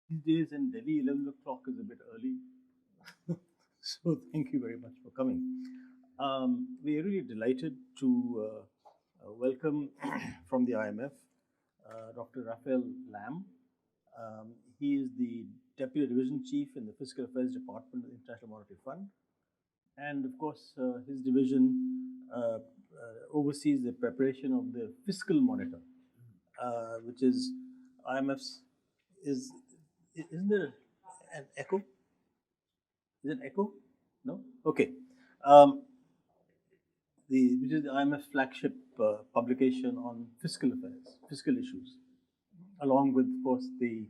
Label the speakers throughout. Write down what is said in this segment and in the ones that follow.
Speaker 1: These days in Delhi, 11 o'clock is a bit early. So thank you very much for coming. We are really delighted to welcome from the IMF Dr. Raphael Lam. He is the Deputy Division Chief in the Fiscal Affairs Department of the International Monetary Fund. And of course, his division oversees the preparation of the Fiscal Monitor, which is IMF's. Isn't there an echo? Is it an echo? No? Okay. Which is the IMF flagship publication on fiscal affairs, fiscal issues, along with, of course, the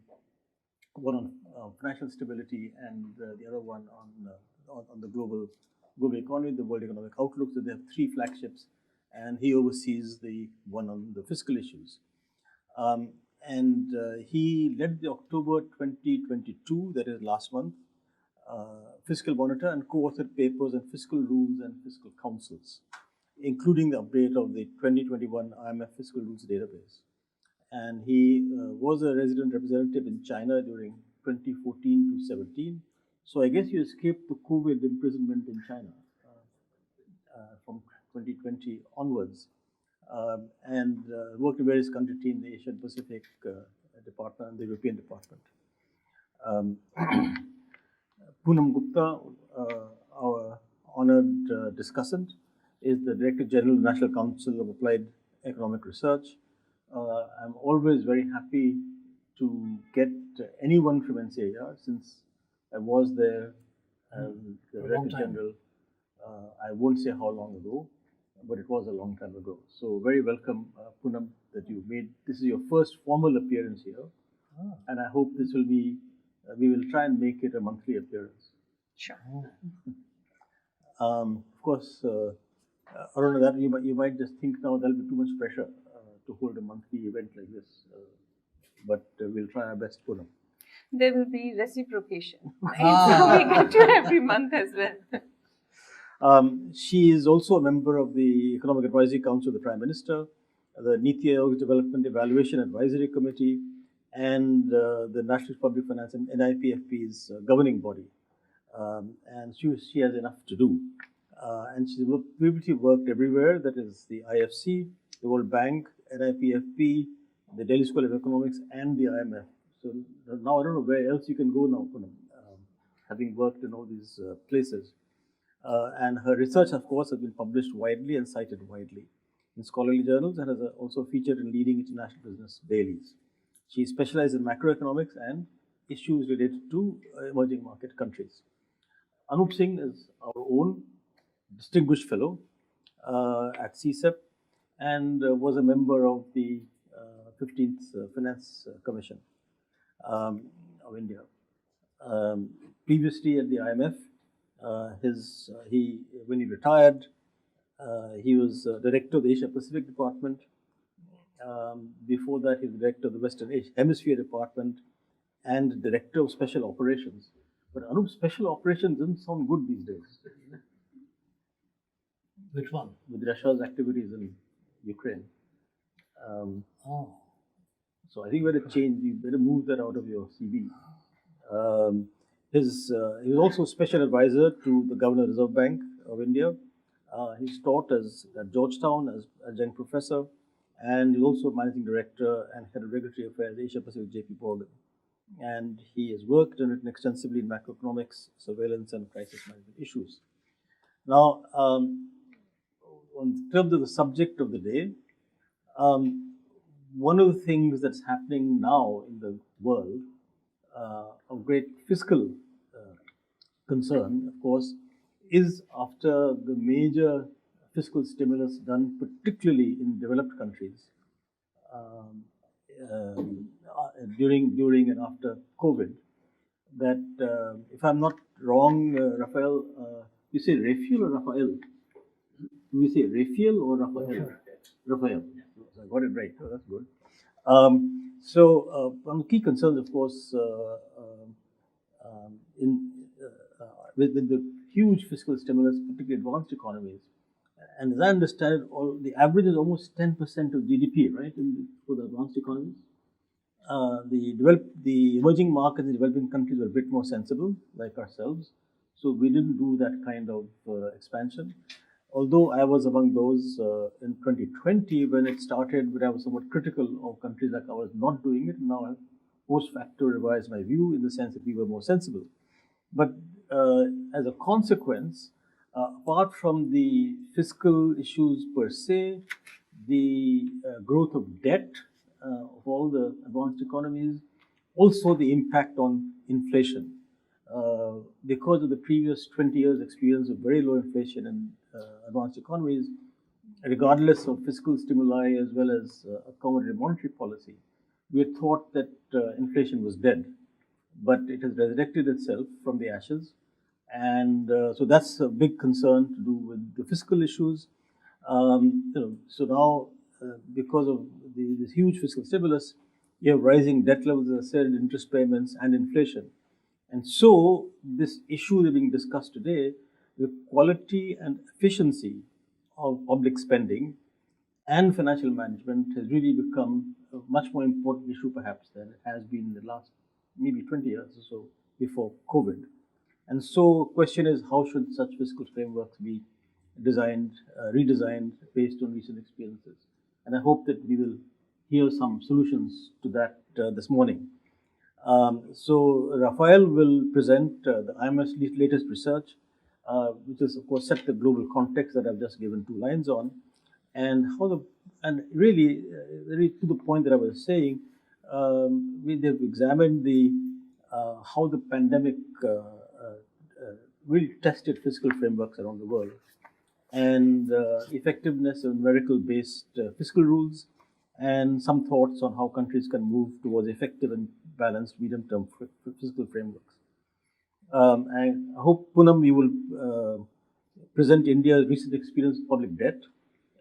Speaker 1: one on financial stability and the other one on the global economy, the world economic outlook. So they have three flagships, and he oversees the one on the fiscal issues. He led the October 2022, that is last month, Fiscal Monitor, and co-authored papers on fiscal rules and fiscal councils, including the update of the 2021 IMF Fiscal Rules Database. And he was a resident representative in China during 2014 to 17. So I guess you escaped the COVID imprisonment in China from 2020 onwards. And worked in various country teams, the Asian Pacific Department and the European Department. Poonam Gupta, our honored discussant, is the Director General of the National Council of Applied Economic Research. I'm always very happy to get anyone from NCAR, since I was there as the Director General. I won't say how long ago, but it was a long time ago. So very welcome, Poonam, that you made. This is your first formal appearance here, and I hope this will be. We will try and make it a monthly appearance.
Speaker 2: Sure.
Speaker 1: Of course, around that you might just think now there'll be too much pressure to hold a monthly event like this, but we'll try our best, Poonam.
Speaker 2: There will be reciprocation. So we get to every month as well.
Speaker 1: She is also a member of the Economic Advisory Council of the Prime Minister, the Niti Aayog Development Evaluation Advisory Committee, and the National Public Finance and NIPFP's governing body. And she has enough to do. And she's previously worked everywhere, that is the IFC, the World Bank, NIPFP, the Delhi School of Economics, and the IMF. So now I don't know where else you can go now, Poonam, having worked in all these places. And her research, of course, has been published widely and cited widely in scholarly journals, and has also featured in leading international business dailies. She specializes in macroeconomics and issues related to emerging market countries. Anup Singh is our own distinguished fellow at CSEP and was a member of the 15th Finance Commission of India. Previously at the IMF, when he retired, he was director of the Asia Pacific Department. Before that, he was director of the Western Hemisphere Department and director of Special Operations. But Anup, Special Operations doesn't sound good these days.
Speaker 3: Which one?
Speaker 1: With Russia's activities in Ukraine. So I think we better change. You better move that out of your CV. He was also special advisor to the Governor of the Reserve Bank of India. He's taught at Georgetown as adjunct professor, and he's also managing director and head of regulatory affairs, Asia Pacific, JP Morgan. And he has worked and written extensively in macroeconomics, surveillance, and crisis management issues. Now, in terms of the subject of the day, one of the things that's happening now in the world of great fiscal concern, of course, is after the major fiscal stimulus done, particularly in developed countries, during and after COVID, that if I'm not wrong, Raphael, you say Raphael or Raphael? Do we say Raphael or Raphael? Raphael. I got it right. Oh, that's good. So one of the key concerns, of course, with the huge fiscal stimulus, particularly advanced economies, and as I understand it, the average is almost 10% of GDP, right, for the advanced economies. the emerging markets in developing countries were a bit more sensible, like ourselves. So we didn't do that kind of expansion. Although I was among those in 2020 when it started, but I was somewhat critical of countries like ours not doing it. Now I've post facto revised my view in the sense that we were more sensible. But as a consequence, apart from the fiscal issues per se, the growth of debt of all the advanced economies, also the impact on inflation. Because of the previous 20 years' experience of very low inflation in advanced economies, regardless of fiscal stimuli as well as accommodative monetary policy, we had thought that inflation was dead, but it has resurrected itself from the ashes. And so that's a big concern to do with the fiscal issues. So now, because of this huge fiscal stimulus, you have rising debt levels, as I said, interest payments, and inflation. And so, this issue that's being discussed today, the quality and efficiency of public spending and financial management has really become a much more important issue, perhaps, than it has been in the last maybe 20 years or so before COVID. And so, the question is, how should such fiscal frameworks be designed, redesigned based on recent experiences? And I hope that we will hear some solutions to that this morning. So Raphael will present the IMF's latest research, which is of course set the global context that I've just given 2 lines on, and really to the point that I was saying, they've examined how the pandemic really tested fiscal frameworks around the world, and effectiveness of numerical-based fiscal rules, and some thoughts on how countries can move towards effective and balanced medium-term fiscal frameworks. I hope, Poonam, you will present India's recent experience with public debt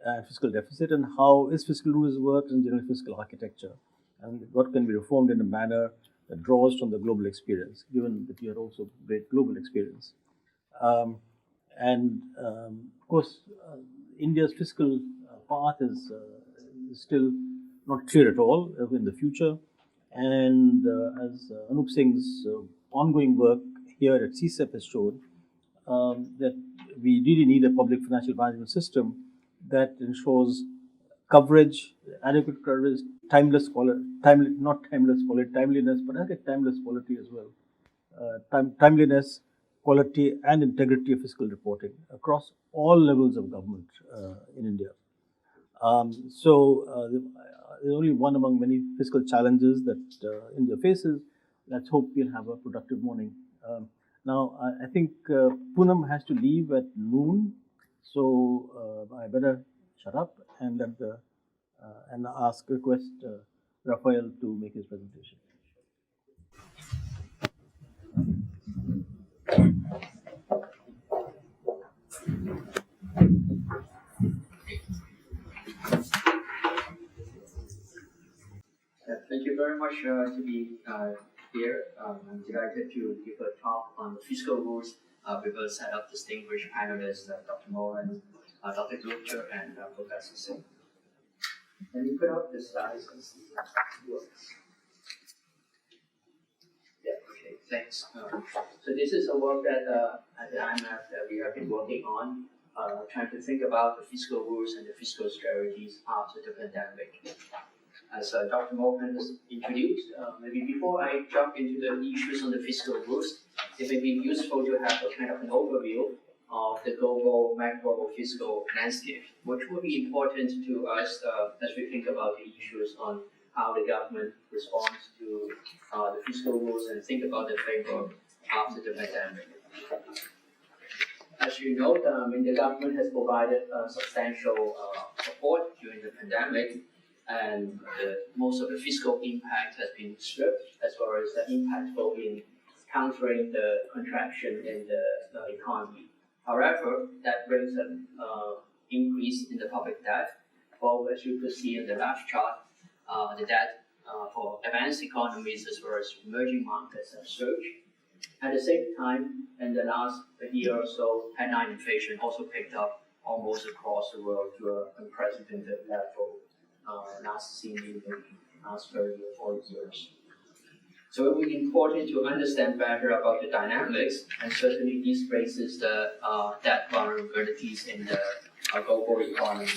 Speaker 1: and fiscal deficit, and how its fiscal rules work and general fiscal architecture, and what can be reformed in a manner that draws from the global experience, given that you are also great global experience. Of course, India's fiscal path is still not clear at all in the future. And as Anup Singh's ongoing work here at CSEP has shown, that we really need a public financial management system that ensures coverage, adequate coverage, timeliness, but I get timeless quality as well. Timeliness, quality, and integrity of fiscal reporting across all levels of government in India. There's only one among many fiscal challenges that India faces. Let's hope we'll have a productive morning. Now, I think Poonam has to leave at noon, so I better shut up and request Raphael to make his presentation.
Speaker 3: Thank you very much to be here. I'm delighted to give a talk on the fiscal rules with a set of distinguished panelists, Dr. Mohan, Dr. Gupta, and Professor Singh. Let me put up the slides and see if it works. Yeah, okay, thanks. So this is a work that at the IMF that we have been working on, trying to think about the fiscal rules and the fiscal strategies after the pandemic. As Dr. Mohan has introduced, maybe before I jump into the issues on the fiscal rules, it may be useful to have a kind of an overview of the global macro fiscal landscape, which will be important to us as we think about the issues on how the government responds to the fiscal rules and think about the framework after the pandemic. As you know, the government has provided substantial support during the pandemic, and most of the fiscal impact has been stripped, as well as the impact in countering the contraction in the economy. However, that brings an increase in the public debt. Both, as you could see in the last chart, the debt for advanced economies as well as emerging markets have surged. At the same time, in the last year or so, headline inflation also picked up almost across the world to an unprecedented level, last seen in past 30 or 40 years. So it will be important to understand better about the dynamics, and certainly this raises the debt vulnerabilities in the global economy.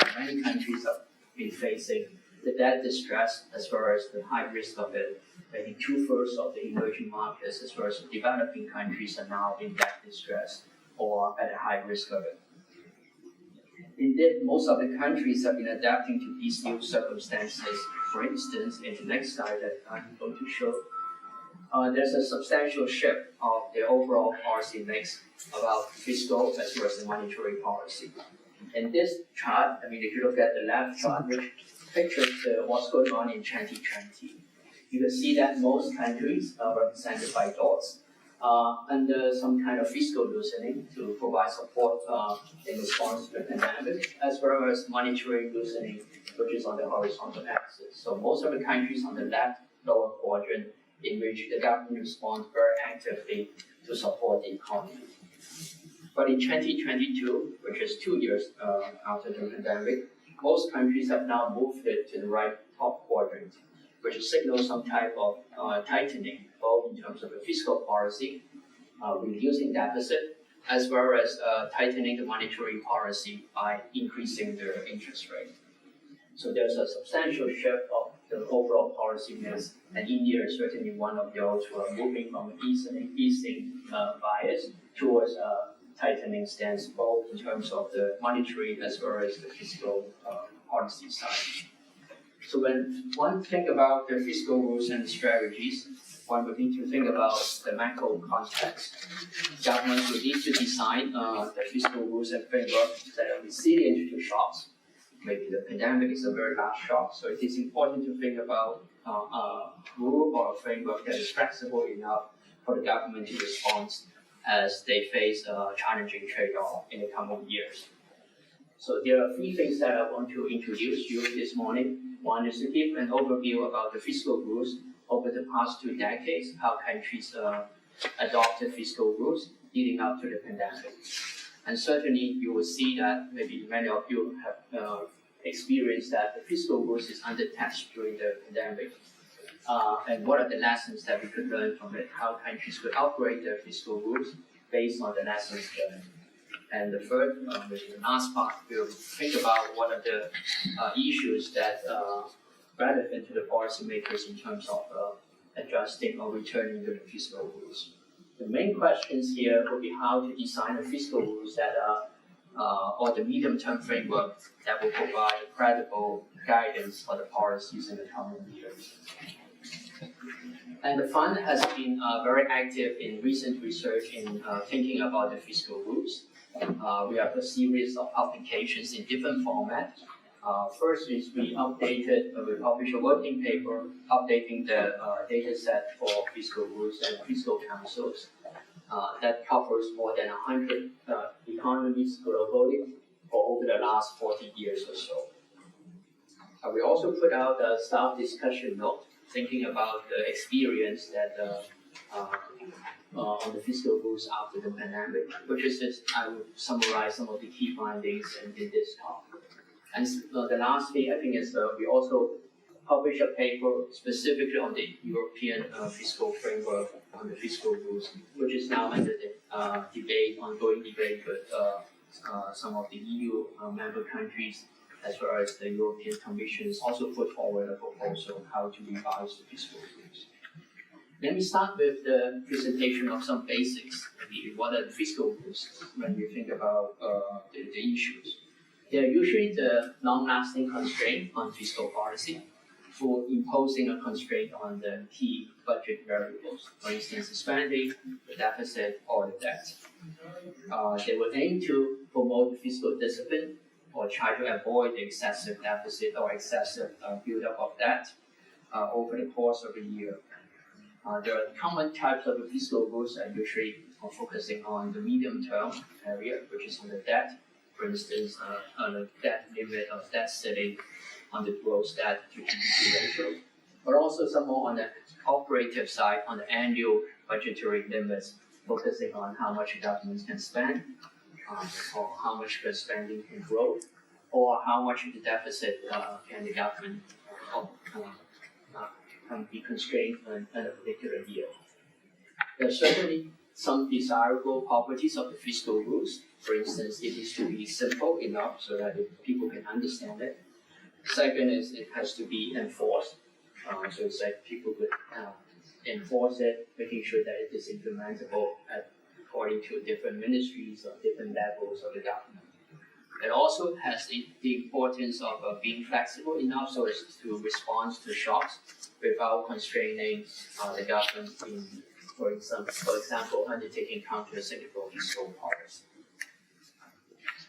Speaker 3: And many countries have been facing the debt distress as well as the high risk of it. I think 2/3 of the emerging markets as well as the developing countries are now in debt distress or at a high risk of it. Indeed, most of the countries have been adapting to these new circumstances. For instance, in the next slide that I'm going to show, there's a substantial shift of the overall policy mix about fiscal as well as the monetary policy. In this chart, I mean, if you look at the left chart, which pictures what's going on in 2020, you can see that most countries are represented by dots under some kind of fiscal loosening to provide support in response to the pandemic, as well as monetary loosening, which is on the horizontal axis. So most of the countries on the left lower quadrant in which the government responds very actively to support the economy. But in 2022, which is 2 years after the pandemic, most countries have now moved it to the right top quadrant, which signals some type of tightening, both in terms of the fiscal policy, reducing deficit, as well as tightening the monetary policy by increasing their interest rate. So there's a substantial shift of the overall policy mix, and India is certainly one of those who are moving from easing bias towards a tightening stance, both in terms of the monetary as well as the fiscal policy side. So when one think about the fiscal rules and strategies, one would need to think about the macro context. Governments would need to design the fiscal rules and frameworks that are resilient to shocks. Maybe the pandemic is a very large shock, so it is important to think about a rule or a framework that is flexible enough for the government to respond as they face a challenging trade-off in the coming years. So there are 3 things that I want to introduce you this morning. One is to give an overview about the fiscal rules over the past 2 decades, how countries adopted fiscal rules leading up to the pandemic. And certainly you will see that maybe many of you have experienced that the fiscal rules is under test during the pandemic. And what are the lessons that we could learn from it, how countries could upgrade their fiscal rules based on the lessons learned. And the third, which is the last part, we'll think about what are the issues that are relevant to the policymakers in terms of adjusting or returning to the fiscal rules. The main questions here will be how to design the fiscal rules that are, or the medium-term framework that will provide credible guidance for the policies in the coming years. And the fund has been very active in recent research in thinking about the fiscal rules. We have a series of publications in different formats. First is we published a working paper updating the data set for fiscal rules and fiscal councils that covers more than 100 economies globally for over the last 40 years or so. We also put out a staff discussion note thinking about the experience that on the fiscal rules after the pandemic, which is just, I would summarize some of the key findings in this talk. And the last thing I think is we also published a paper specifically on the European fiscal framework on the fiscal rules, which is now under the ongoing debate with some of the EU member countries, as well as the European Commission has also put forward a proposal on how to revise the fiscal rules. Let me start with the presentation of some basics. What are the fiscal rules when we think about the issues? They are usually the long-lasting constraint on fiscal policy for imposing a constraint on the key budget variables, for instance, the spending, the deficit, or the debt. They will aim to promote fiscal discipline or try to avoid the excessive deficit or excessive buildup of debt over the course of a year. There are common types of fiscal rules that usually are focusing on the medium-term area, which is on the debt. For instance, on the debt limit of debt ceiling on the gross debt to GDP ratio, but also some more on the operative side on the annual budgetary limits, focusing on how much governments can spend, or how much the spending can grow, or how much the deficit can the government be constrained in a particular year. There are certainly some desirable properties of the fiscal rules. For instance, it needs to be simple enough so that people can understand it. Second is it has to be enforced. So it's like people could enforce it, making sure that it is implementable according to different ministries or different levels of the government. It also has the importance of being flexible enough so as to respond to shocks without constraining the government in, for example, undertaking counter-cyclical fiscal policy.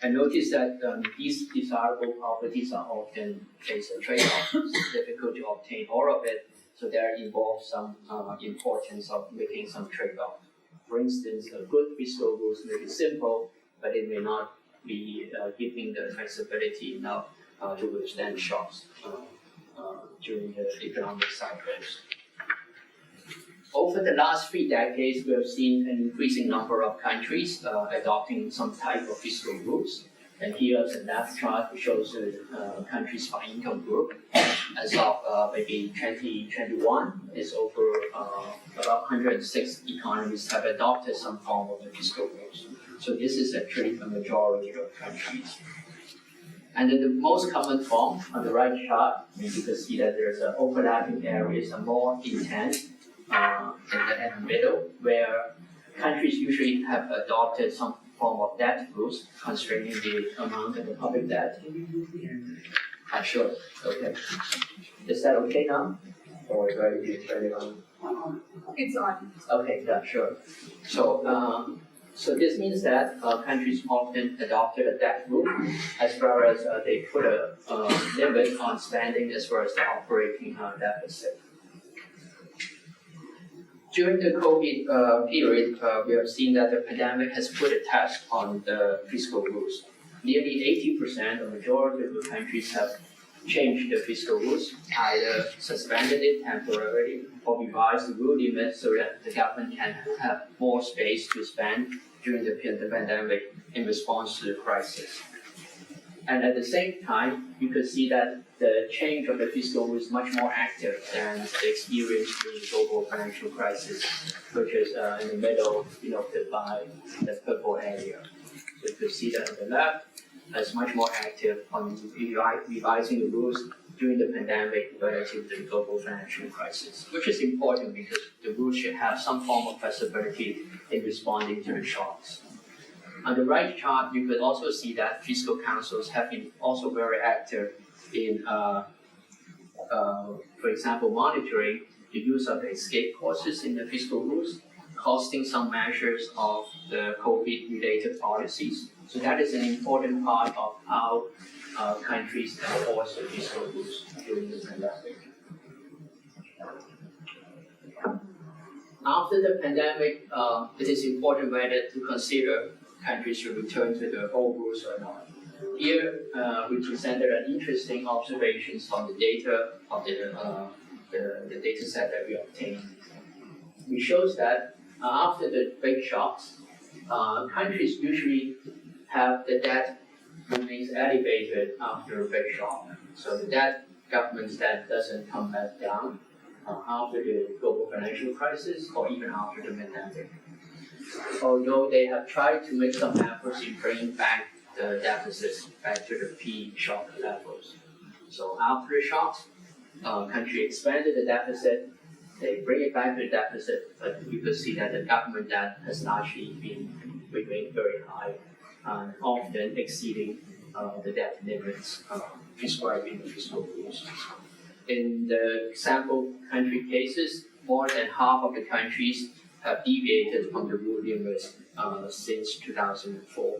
Speaker 3: And notice that these desirable properties are often face a trade-off. It's difficult to obtain all of it, so there involves some importance of making some trade-off. For instance, a good fiscal rules may be simple, but it may not be giving the flexibility enough to withstand shocks during the economic cycles. Over the last 3 decades, we have seen an increasing number of countries adopting some type of fiscal rules. And here is the left chart which shows the countries by income group. As of maybe 2021, it's over about 106 economies have adopted some form of the fiscal rules. So this is actually a majority of countries. And then the most common form on the right chart, you can see that there's an overlapping areas are more intense in the middle, where countries usually have adopted some form of debt rules constraining the amount of the public debt. Sure. Okay. Is that okay now? Or do I need to turn it on?
Speaker 2: It's on.
Speaker 3: Okay, yeah, sure. So this means that countries often adopted a debt rule as far as they put a limit on spending as well as the operating deficit. During the COVID period, we have seen that the pandemic has put a test on the fiscal rules. Nearly 80% or majority of the countries have changed the fiscal rules, either suspended it temporarily or revised the rule limit so that the government can have more space to spend during the pandemic in response to the crisis. And at the same time, you could see that the change of the fiscal rule is much more active than the experience during the global financial crisis, which is in the middle, denoted by the purple area. So you could see that on the left, it's much more active on revising the rules during the pandemic relative to the global financial crisis, which is important because the rules should have some form of flexibility in responding to the shocks. On the right chart, you could also see that fiscal councils have been also very active in, for example, monitoring the use of the escape clauses in the fiscal rules, costing some measures of the COVID-related policies. So that is an important part of how countries enforce the fiscal rules during the pandemic. After the pandemic, it is important whether to consider countries should return to the old rules or not. Here, we presented an interesting observations from the data of the data set that we obtained. It shows that after the big shocks, countries usually have the debt remains elevated after a big shock. So the debt, government's debt doesn't come back down after the global financial crisis or even after the pandemic. Although they have tried to make some efforts in bringing back the deficits back to the pre-shock levels. So after the shocks, country expanded the deficit, they bring it back to the deficit, but you could see that the government debt has largely been remained very high, often exceeding the debt limits prescribed in the fiscal rules. In the sample country cases, more than half of the countries have deviated from the rule limits since 2004.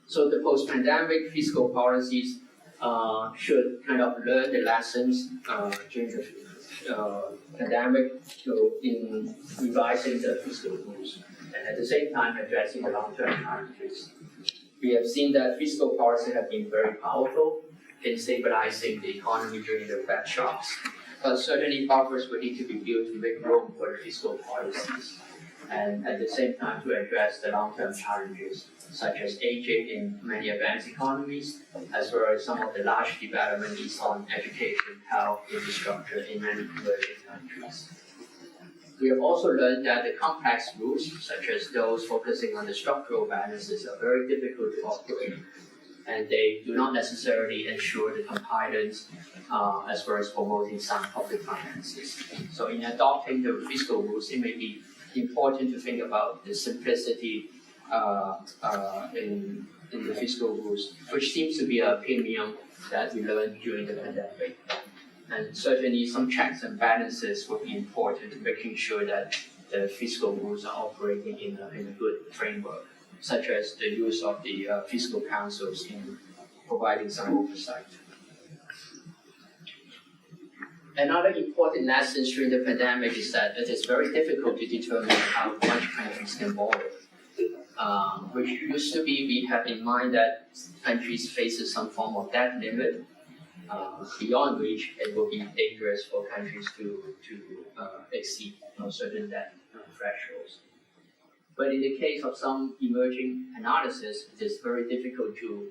Speaker 3: So the post-pandemic fiscal policies should kind of learn the lessons during the pandemic in revising the fiscal rules and at the same time addressing the long-term challenges. We have seen that fiscal policy have been very powerful in stabilizing the economy during the bad shocks, but certainly buffers will need to be built to make room for the fiscal policies. and at the same time to address the long-term challenges such as aging in many advanced economies, as well as some of the large development needs on education, health, infrastructure in many emerging countries. We have also learned that the complex rules, such as those focusing on the structural balances, are very difficult to operate, and they do not necessarily ensure the compliance as well as promoting sound public finances. So in adopting the fiscal rules, it may be important to think about the simplicity in the fiscal rules, which seems to be a premium that we learned during the pandemic. And certainly some checks and balances will be important to making sure that the fiscal rules are operating in a good framework, such as the use of the fiscal councils in providing some oversight. Another important lesson during the pandemic is that it is very difficult to determine how much countries can borrow. Which used to be, we have in mind that countries face some form of debt limit, beyond which it will be dangerous for countries to exceed certain debt thresholds. But in the case of some emerging analysis, it is very difficult to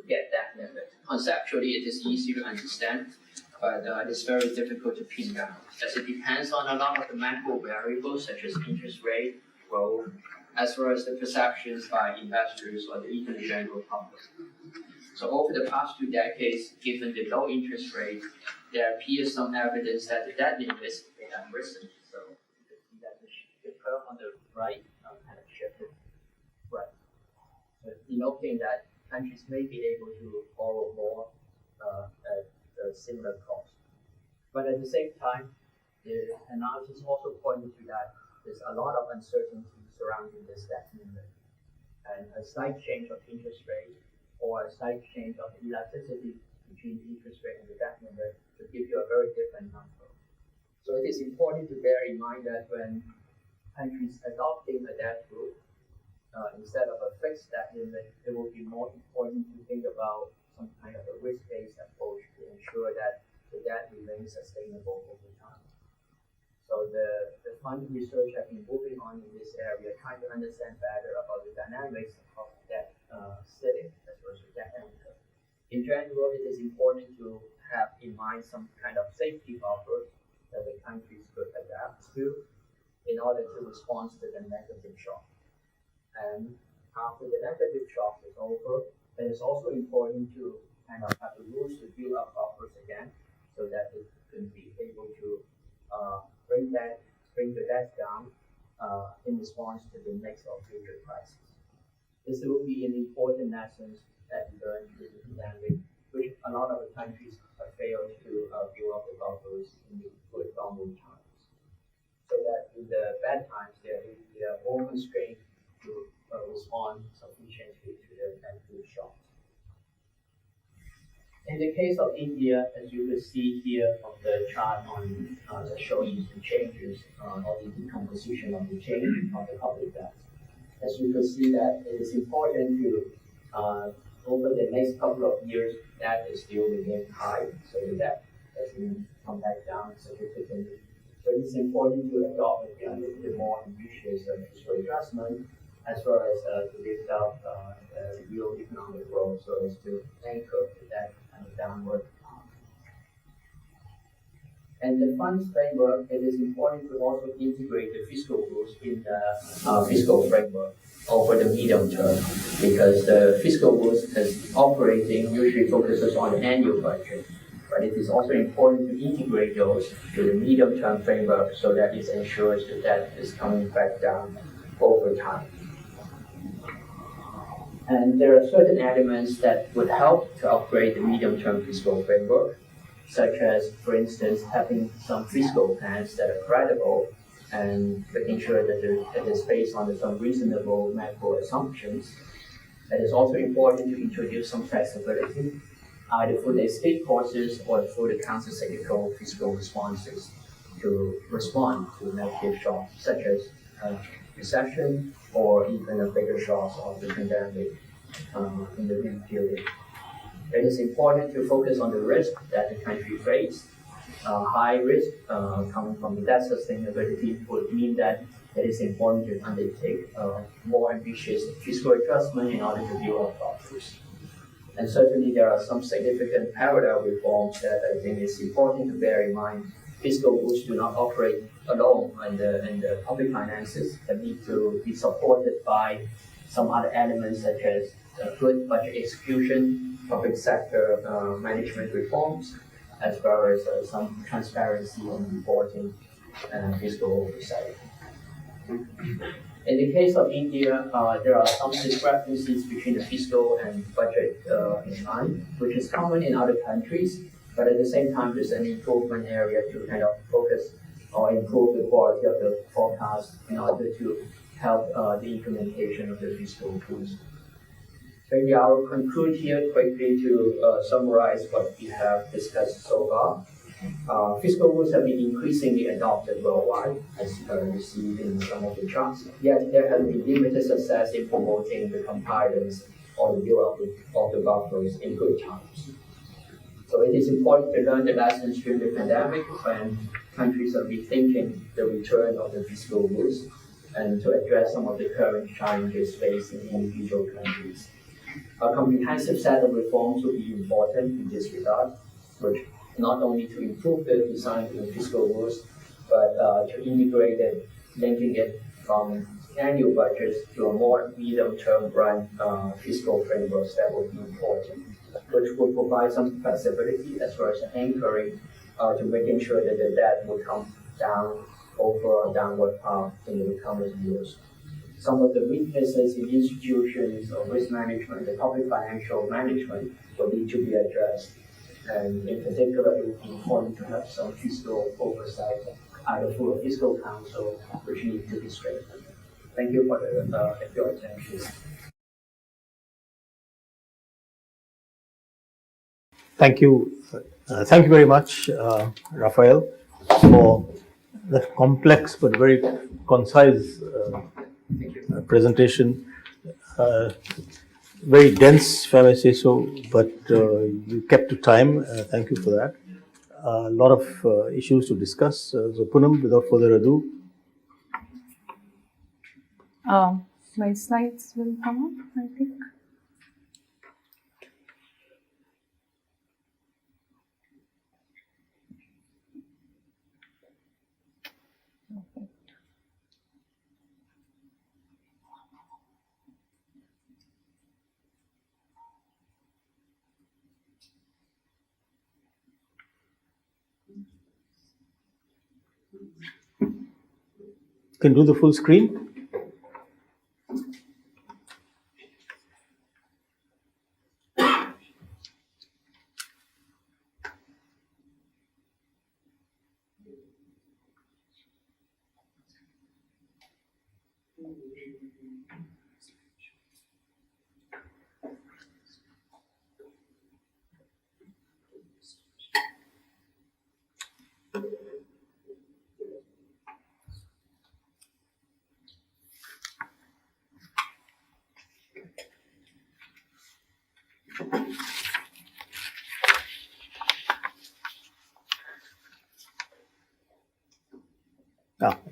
Speaker 3: get that limit. Conceptually, it is easy to understand, but it is very difficult to pin down, as it depends on a lot of the macro variables such as interest rate, growth, as well as the perceptions by investors or even the general public. So over the past 2 decades, given the low interest rate, there appears some evidence that the debt limits have risen. So you can see that the curve on the right kind of shifted right. So denoting that countries may be able to borrow more at a similar cost. But at the same time, the analysis also pointed to that there's a lot of uncertainty surrounding this debt limit. And a slight change of interest rate or a slight change of elasticity between the interest rate and the debt limit could give you a very different number. So it is important to bear in mind that when countries adopting a debt rule, instead of a fixed debt limit, it will be more important to think about some kind of a risk-based approach to ensure that the debt remains sustainable over time. So the fund research has been moving on in this area, trying to understand better about the dynamics of debt ceiling as well as the debt anchor. In general, it is important to have in mind some kind of safety buffers that the countries could adapt to in order to respond to the negative shock. And after the negative shock is over, it is also important to kind of have the rules to build up buffers again so that it can be able to bring the debt down in response to the next or future crisis. This will be an important lesson that we learned during the pandemic, which a lot of the countries have failed to build up the buffers in the good normal times. So that in the bad times, they are more constrained to respond sufficiently to the negative shocks. In the case of India, as you can see here from the chart on that shows the changes or the decomposition of the change of the public debt. As you can see that it is important to, over the next couple of years, that is still remain high, so the debt doesn't come back down significantly. So it's important to adopt a little bit more ambitious fiscal adjustment, as well as to lift up real economic growth so as to anchor that kind of downward path. And the funds framework, it is important to also integrate the fiscal rules in the fiscal framework over the medium term, because the fiscal rules as operating usually focuses on the annual budget. But it is also important to integrate those to the medium-term framework so that it ensures that debt is coming back down over time. And there are certain elements that would help to upgrade the medium-term fiscal framework, such as, for instance, having some fiscal plans that are credible and making sure that it is based on some reasonable macro assumptions. It is also important to introduce some flexibility, either for the escape courses or for the counter-cyclical fiscal responses to respond to negative shocks, such as recession or even a bigger shocks of the pandemic in the new period. It is important to focus on the risk that the country faces. High risk coming from the debt sustainability would mean that it is important to undertake more ambitious fiscal adjustment in order to build up buffers. And certainly there are some significant parallel reforms that I think is important to bear in mind. Fiscal rules do not operate alone in the public finances, but need to be supported by some other elements such as good budget execution, public sector management reforms, as well as some transparency and reporting and fiscal oversight. In the case of India, there are some discrepancies between the fiscal and budget in line, which is common in other countries, but at the same time, there's an improvement area to kind of focus or improve the quality of the forecast in order to help the implementation of the fiscal tools. Maybe I'll conclude here quickly to summarize what we have discussed so far. Fiscal rules have been increasingly adopted worldwide, as you see in some of the charts, yet there has been limited success in promoting the compliance or the build-up of the buffers in good times. So it is important to learn the lessons during the pandemic when countries are rethinking the return of the fiscal rules and to address some of the current challenges facing individual countries. A comprehensive set of reforms will be important in this regard, which not only to improve the design of the fiscal rules, but to integrate it, linking it from annual budgets to a more medium-term run fiscal frameworks that will be important, which will provide some flexibility as well as anchoring to making sure that the debt will come down over a downward path in the coming years. Some of the weaknesses in institutions of risk management, the public financial management, will need to be addressed. And in particular, it would be important to have some fiscal oversight, either through a fiscal council, which needs to be strengthened. Thank you for your attention.
Speaker 1: Thank you. Thank you very much, Raphael, for the complex but very concise presentation. Very dense, if I may say so, but you kept to time. Thank you for that. A lot of issues to discuss. So Poonam, without further ado.
Speaker 2: My slides will come up, I think.
Speaker 1: Can do the full screen.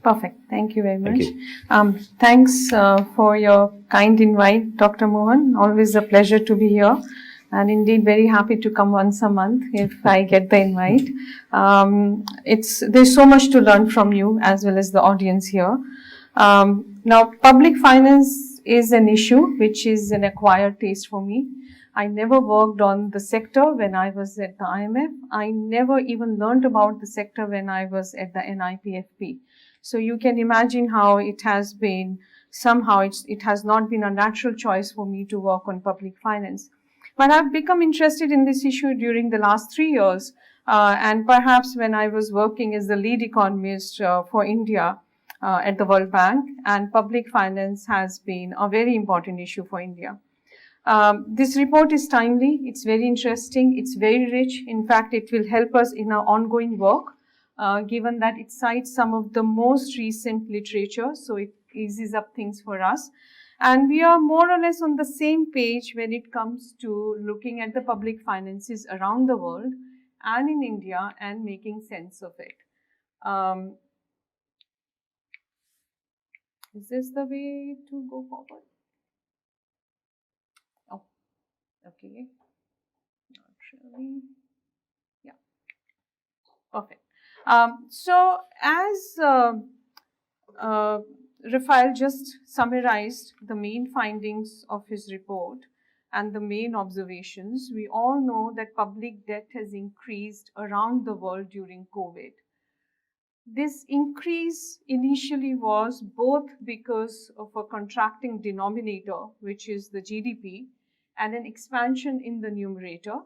Speaker 2: Perfect. Thank you very much. Thanks for your kind invite, Dr. Mohan. Always a pleasure to be here. And indeed, very happy to come once a month if I get the invite. There's so much to learn from you as well as the audience here. Now, public finance is an issue which is an acquired taste for me. I never worked on the sector when I was at the IMF. I never even learned about the sector when I was at the NIPFP. So you can imagine how it has been, somehow it has not been a natural choice for me to work on public finance. But I've become interested in this issue during the last 3 years, and perhaps when I was working as the lead economist for India at the World Bank, and public finance has been a very important issue for India. This report is timely, it's very interesting, it's very rich. In fact, it will help us in our ongoing work, given that it cites some of the most recent literature, so it eases up things for us. And we are more or less on the same page when it comes to looking at the public finances around the world and in India and making sense of it. Is this the way to go forward? Oh, okay. Not really. Yeah, perfect. So as Rafael just summarized the main findings of his report and the main observations, we all know that public debt has increased around the world during COVID. This increase initially was both because of a contracting denominator, which is the GDP, and an expansion in the numerator,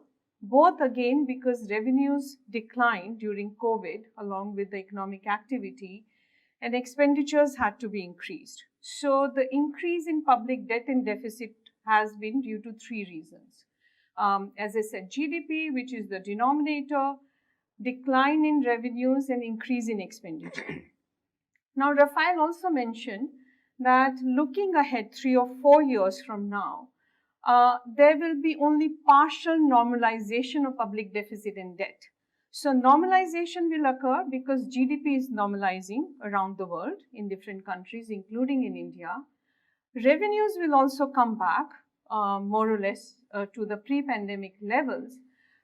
Speaker 2: both again because revenues declined during COVID along with the economic activity and expenditures had to be increased. So the increase in public debt and deficit has been due to three reasons. As I said, GDP, which is the denominator, decline in revenues and increase in expenditure. Now, Rafael also mentioned that looking ahead 3 or 4 years from now, there will be only partial normalization of public deficit and debt. So normalization will occur because GDP is normalizing around the world in different countries, including in India. Revenues will also come back more or less to the pre-pandemic levels.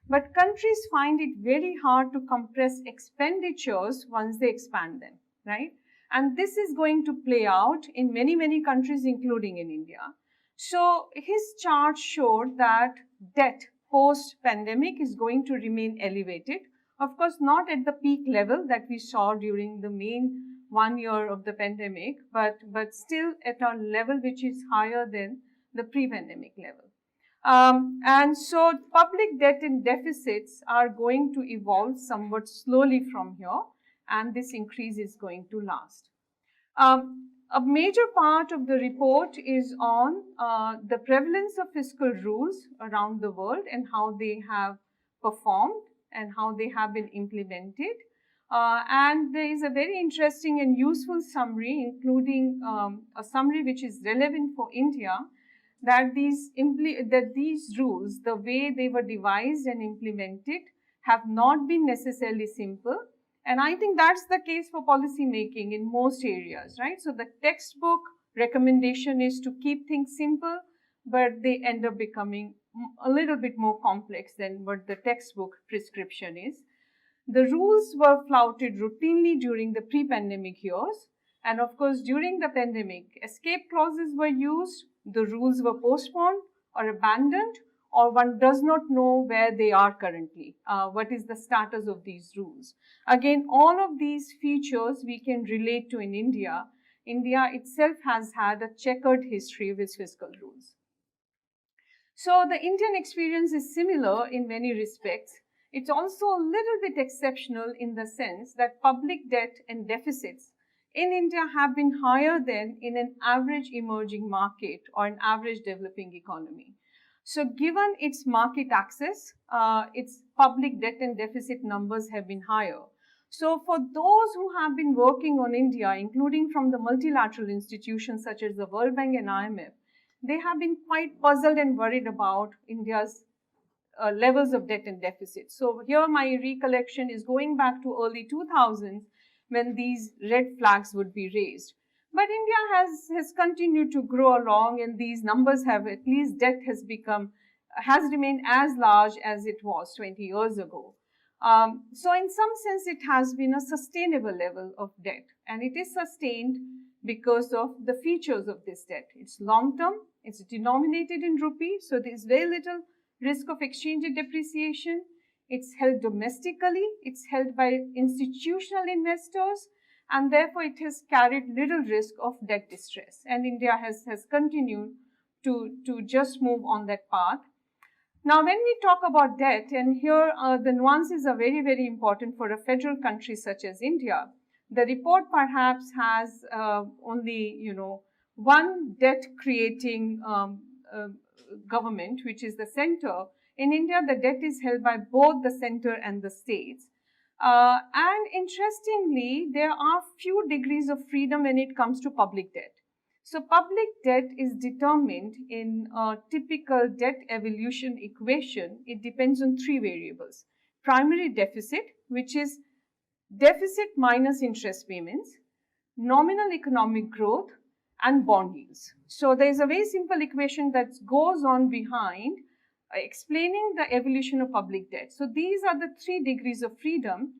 Speaker 2: But countries find it very hard to compress expenditures once they expand them, right? And this is going to play out in many, many countries, including in India. So his chart showed that debt post-pandemic is going to remain elevated. Of course, not at the peak level that we saw during the main 1 year of the pandemic, but still at a level which is higher than the pre-pandemic level. And so public debt and deficits are going to evolve somewhat slowly from here, and this increase is going to last. A major part of the report is on the prevalence of fiscal rules around the world and how they have performed and how they have been implemented. And there is a very interesting and useful summary, including a summary which is relevant for India, that these rules, the way they were devised and implemented, have not been necessarily simple. And I think that's the case for policy making in most areas, right? So the textbook recommendation is to keep things simple, but they end up becoming a little bit more complex than what the textbook prescription is. The rules were flouted routinely during the pre-pandemic years. And of course, during the pandemic, escape clauses were used, the rules were postponed or abandoned, or one does not know where they are currently. What is the status of these rules? Again, all of these features we can relate to in India. India itself has had a checkered history with fiscal rules. So the Indian experience is similar in many respects. It's also a little bit exceptional in the sense that public debt and deficits in India have been higher than in an average emerging market or an average developing economy. So given its market access, its public debt and deficit numbers have been higher. So for those who have been working on India, including from the multilateral institutions such as the World Bank and IMF, they have been quite puzzled and worried about India's levels of debt and deficit. So here my recollection is going back to early 2000s when these red flags would be raised. But India has continued to grow along, and these numbers have, at least debt has remained as large as it was 20 years ago. So in some sense, it has been a sustainable level of debt, and it is sustained because of the features of this debt. It's long-term, it's denominated in rupee, so there is very little risk of exchange rate depreciation. It's held domestically, it's held by institutional investors, and therefore it has carried little risk of debt distress. And India has continued to just move on that path. Now, when we talk about debt, and here the nuances are very, very important for a federal country such as India. The report perhaps has only, one debt-creating government, which is the center. In India, the debt is held by both the center and the states. And interestingly, there are few degrees of freedom when it comes to public debt. So public debt is determined in a typical debt evolution equation. It depends on three variables. Primary deficit, which is deficit minus interest payments, nominal economic growth, and bond yields. So there is a very simple equation that goes on behind explaining the evolution of public debt. So these are the 3 degrees of freedom,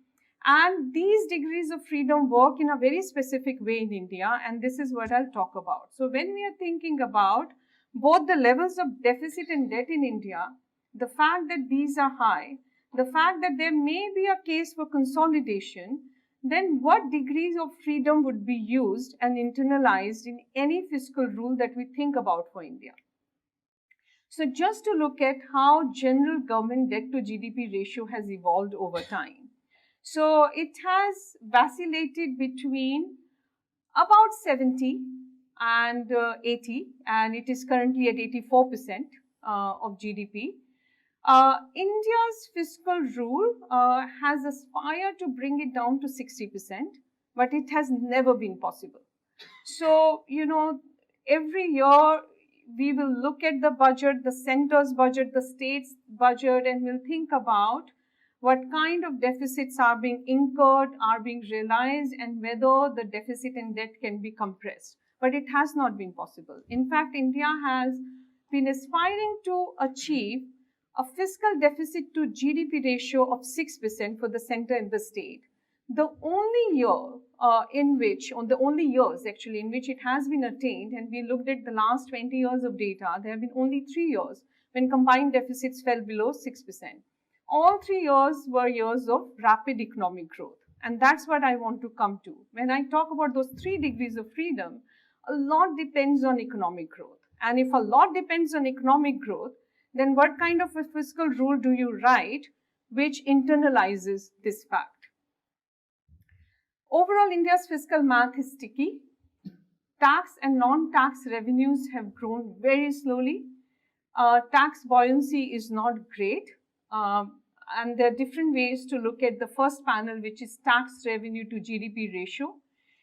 Speaker 2: and these degrees of freedom work in a very specific way in India, and this is what I'll talk about. So when we are thinking about both the levels of deficit and debt in India, the fact that these are high, the fact that there may be a case for consolidation, then what degrees of freedom would be used and internalized in any fiscal rule that we think about for India. So just to look at how general government debt to GDP ratio has evolved over time. So it has vacillated between about 70 and 80, and it is currently at 84% of GDP. India's fiscal rule has aspired to bring it down to 60%, but it has never been possible. So, every year we will look at the budget, the center's budget, the state's budget, and we'll think about what kind of deficits are being incurred, are being realized, and whether the deficit and debt can be compressed. But it has not been possible. In fact, India has been aspiring to achieve a fiscal deficit to GDP ratio of 6% for the center and the state. The only year in which it has been attained, and we looked at the last 20 years of data, there have been only 3 years when combined deficits fell below 6%. All 3 years were years of rapid economic growth. And that's what I want to come to. When I talk about those 3 degrees of freedom, a lot depends on economic growth. And if a lot depends on economic growth, then what kind of a fiscal rule do you write which internalizes this fact? Overall, India's fiscal math is sticky. Tax and non-tax revenues have grown very slowly. Tax buoyancy is not great. And there are different ways to look at the first panel, which is tax revenue to GDP ratio.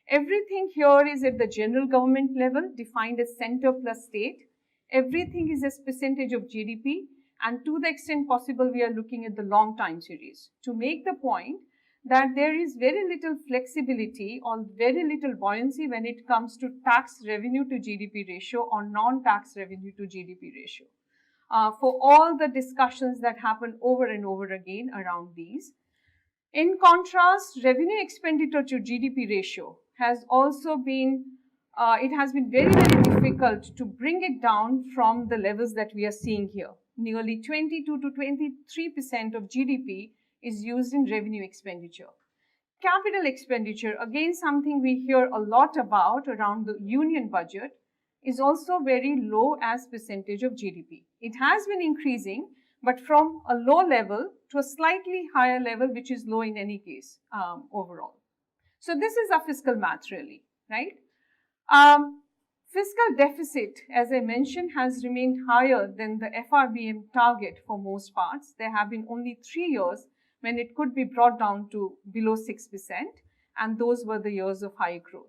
Speaker 2: Everything here is at the general government level, defined as center plus state. Everything is as percentage of GDP, and to the extent possible, we are looking at the long time series to make the point that there is very little flexibility or very little buoyancy when it comes to tax revenue to GDP ratio or non-tax revenue to GDP ratio. For all the discussions that happen over and over again around these. In contrast, revenue expenditure to GDP ratio has also been it has been very, very difficult to bring it down from the levels that we are seeing here. Nearly 22 to 23% of GDP is used in revenue expenditure. Capital expenditure, again something we hear a lot about around the union budget, is also very low as percentage of GDP. It has been increasing, but from a low level to a slightly higher level, which is low in any case overall. So this is a fiscal math really, right? Fiscal deficit, as I mentioned, has remained higher than the FRBM target for most parts. There have been only 3 years when it could be brought down to below 6%, and those were the years of high growth.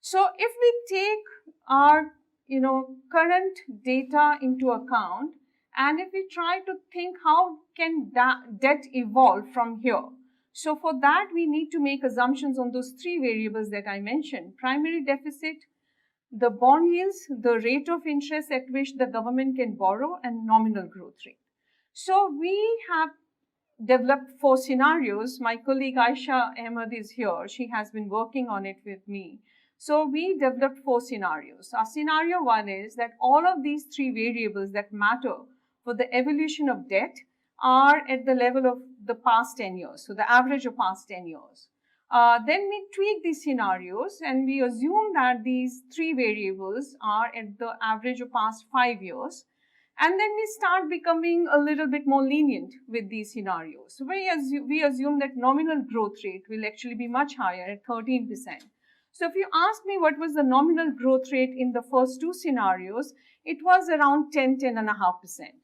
Speaker 2: So if we take our current data into account, and if we try to think how can debt evolve from here. So for that, we need to make assumptions on those 3 variables that I mentioned: primary deficit, the bond yields, the rate of interest at which the government can borrow, and nominal growth rate. So we have developed 4 scenarios. My colleague Aisha Ahmed is here. She has been working on it with me. So we developed 4 scenarios. Our scenario 1 is that all of these 3 variables that matter for the evolution of debt are at the level of the past 10 years, so the average of past 10 years. Then we tweak these scenarios and we assume that these 3 variables are at the average of past 5 years. And then we start becoming a little bit more lenient with these scenarios. So we assume that nominal growth rate will actually be much higher at 13%. So if you ask me what was the nominal growth rate in the first 2 scenarios, it was around 10.5%.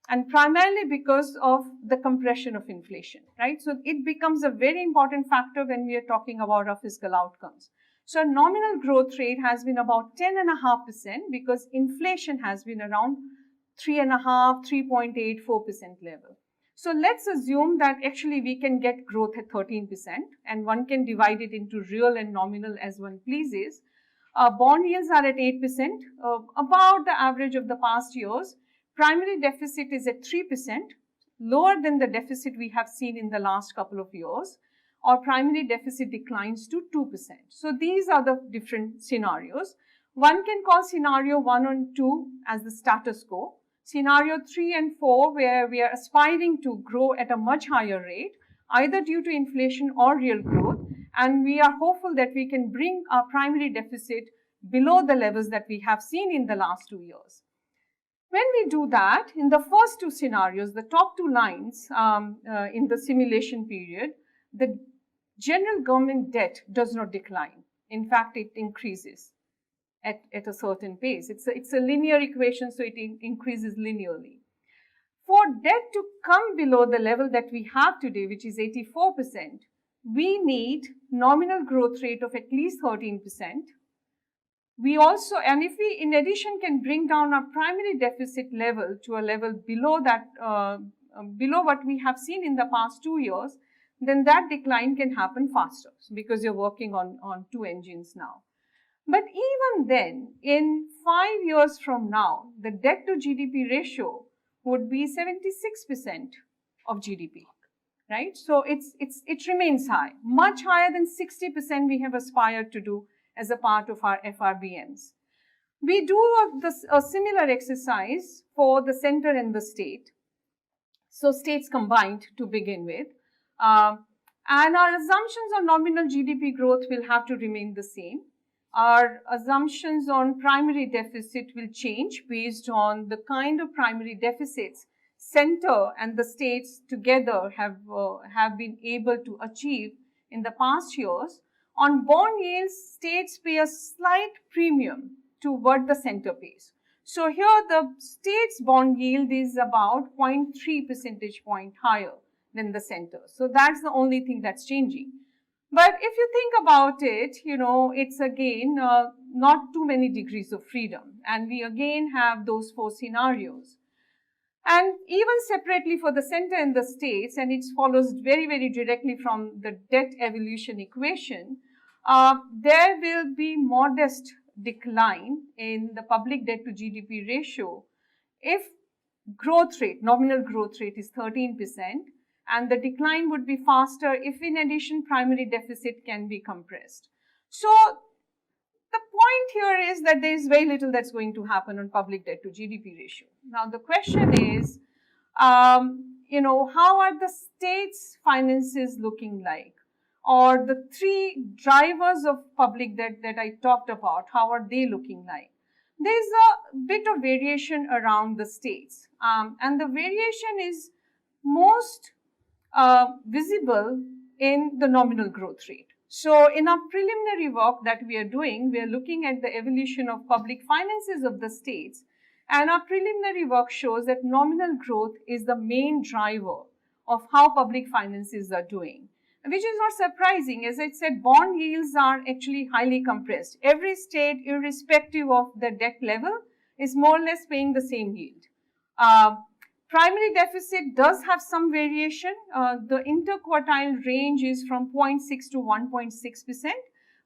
Speaker 2: And primarily because of the compression of inflation, right? So it becomes a very important factor when we are talking about our fiscal outcomes. So nominal growth rate has been about 10.5% because inflation has been around 3.5, 3.84% level. So let's assume that actually we can get growth at 13% and one can divide it into real and nominal as one pleases. Bond yields are at 8%, about the average of the past years. Primary deficit is at 3%, lower than the deficit we have seen in the last couple of years. Or primary deficit declines to 2%. So these are the different scenarios. One can call scenario 1 and 2 as the status quo. Scenario 3 and 4, where we are aspiring to grow at a much higher rate, either due to inflation or real growth, and we are hopeful that we can bring our primary deficit below the levels that we have seen in the last 2 years. When we do that, in the first two scenarios, the top two lines in the simulation period, the general government debt does not decline. In fact, it increases at a certain pace. It's a linear equation, so it increases linearly. For debt to come below the level that we have today, which is 84%, we need nominal growth rate of at least 13%. We also, and if we in addition can bring down our primary deficit level to a level below that, below what we have seen in the past 2 years, then that decline can happen faster because you're working on two engines now. But even then, in 5 years from now, the debt to GDP ratio would be 76% of GDP, right? So it remains high, much higher than 60% we have aspired to do as a part of our FRBMs. We do a similar exercise for the center and the state. So states combined to begin with. And our assumptions on nominal GDP growth will have to remain the same. Our assumptions on primary deficit will change based on the kind of primary deficits center and the states together have been able to achieve in the past years. On bond yields, states pay a slight premium to what the center pays. So here the state's bond yield is about 0.3 percentage point higher than the center. So that's the only thing that's changing. But if you think about it, you know, it's again not too many degrees of freedom. And we again have those 4 scenarios. And even separately for the center and the states, and it follows very, very directly from the debt evolution equation, there will be modest decline in the public debt to GDP ratio if growth rate, nominal growth rate is 13%, and the decline would be faster if in addition primary deficit can be compressed. So the point here is that there is very little that's going to happen on public debt to GDP ratio. Now the question is, you know, how are the state's finances looking like? Or the 3 drivers of public debt that I talked about, how are they looking like? There's a bit of variation around the states, and the variation is most visible in the nominal growth rate. So in our preliminary work that we are doing, we are looking at the evolution of public finances of the states, and our preliminary work shows that nominal growth is the main driver of how public finances are doing, which is not surprising. As I said, bond yields are actually highly compressed. Every state, irrespective of the debt level, is more or less paying the same yield. Primary deficit does have some variation. The interquartile range is from 0.6 to 1.6%,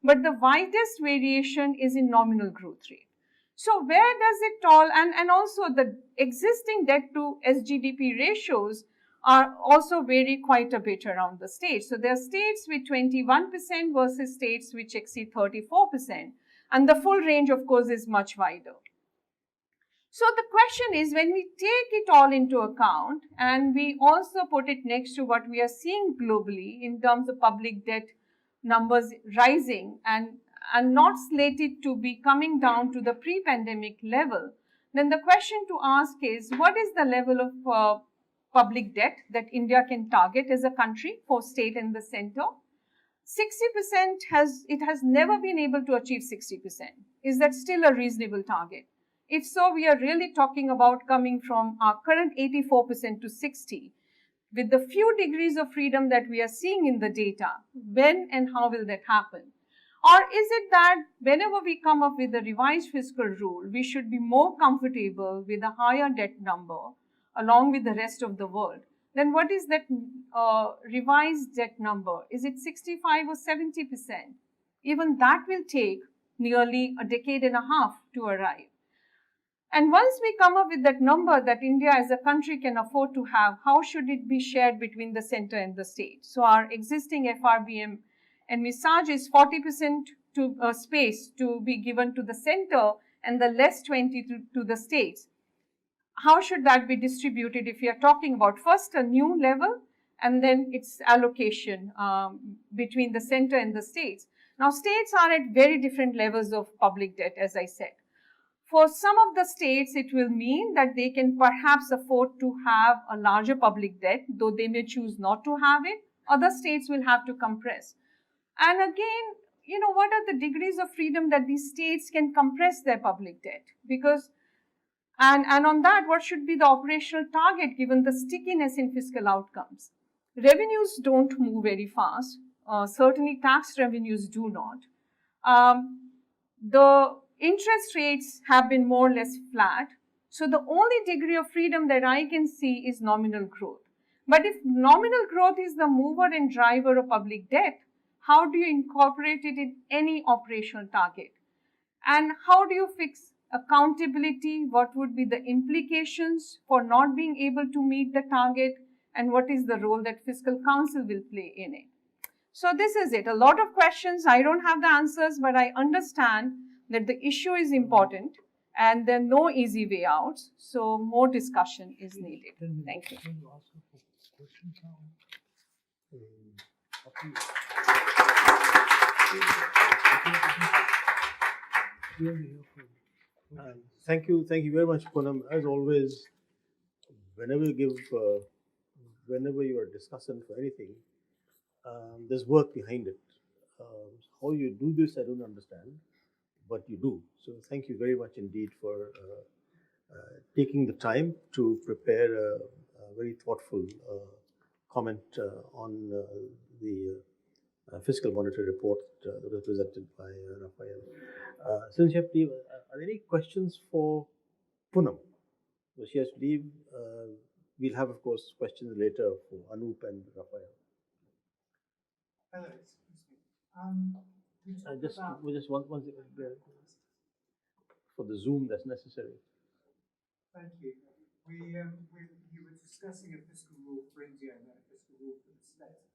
Speaker 2: but the widest variation is in nominal growth rate. So where does it all, and also the existing debt to SGDP ratios are also vary quite a bit around the states. So there are states with 21% versus states which exceed 34%, and the full range of course is much wider. So the question is, when we take it all into account and we also put it next to what we are seeing globally in terms of public debt numbers rising and not slated to be coming down to the pre-pandemic level, then the question to ask is, what is the level of public debt that India can target as a country for state and the center? 60% has never been able to achieve 60%. Is that still a reasonable target? If so, we are really talking about coming from our current 84% to 60%. With the few degrees of freedom that we are seeing in the data, when and how will that happen? Or is it that whenever we come up with a revised fiscal rule, we should be more comfortable with a higher debt number along with the rest of the world? Then what is that revised debt number? Is it 65 or 70%? Even that will take nearly a decade and a half to arrive. And once we come up with that number that India as a country can afford to have, how should it be shared between the center and the state? So our existing FRBM envisage is 40% to space to be given to the center and the less 20 to the states. How should that be distributed if we are talking about first a new level and then its allocation between the center and the states? Now, states are at very different levels of public debt, as I said. For some of the states, it will mean that they can perhaps afford to have a larger public debt, though they may choose not to have it. Other states will have to compress. And again, what are the degrees of freedom that these states can compress their public debt? Because, and on that, what should be the operational target given the stickiness in fiscal outcomes? Revenues don't move very fast. Certainly, tax revenues do not. The interest rates have been more or less flat. So the only degree of freedom that I can see is nominal growth. But if nominal growth is the mover and driver of public debt, how do you incorporate it in any operational target? And how do you fix accountability? What would be the implications for not being able to meet the target? And what is the role that fiscal council will play in it? So this is it. A lot of questions. I don't have the answers, but I understand that the issue is important and there are no easy way outs. So more discussion is needed. Thank you.
Speaker 1: Thank you very much, Poonam. As always, whenever you are discussing for anything, there's work behind it. How you do this, I don't understand, but you do. So thank you very much indeed for taking the time to prepare a very thoughtful comment on the fiscal monetary report that was presented by Raphael. Since you have to leave, are there any questions for Poonam? So she has to leave. We'll have, of course, questions later for Anup and Raphael.
Speaker 4: Hello, excuse me.
Speaker 1: Just one for the Zoom that's necessary.
Speaker 4: Thank you. You were discussing a fiscal rule for India and a fiscal rule for the States.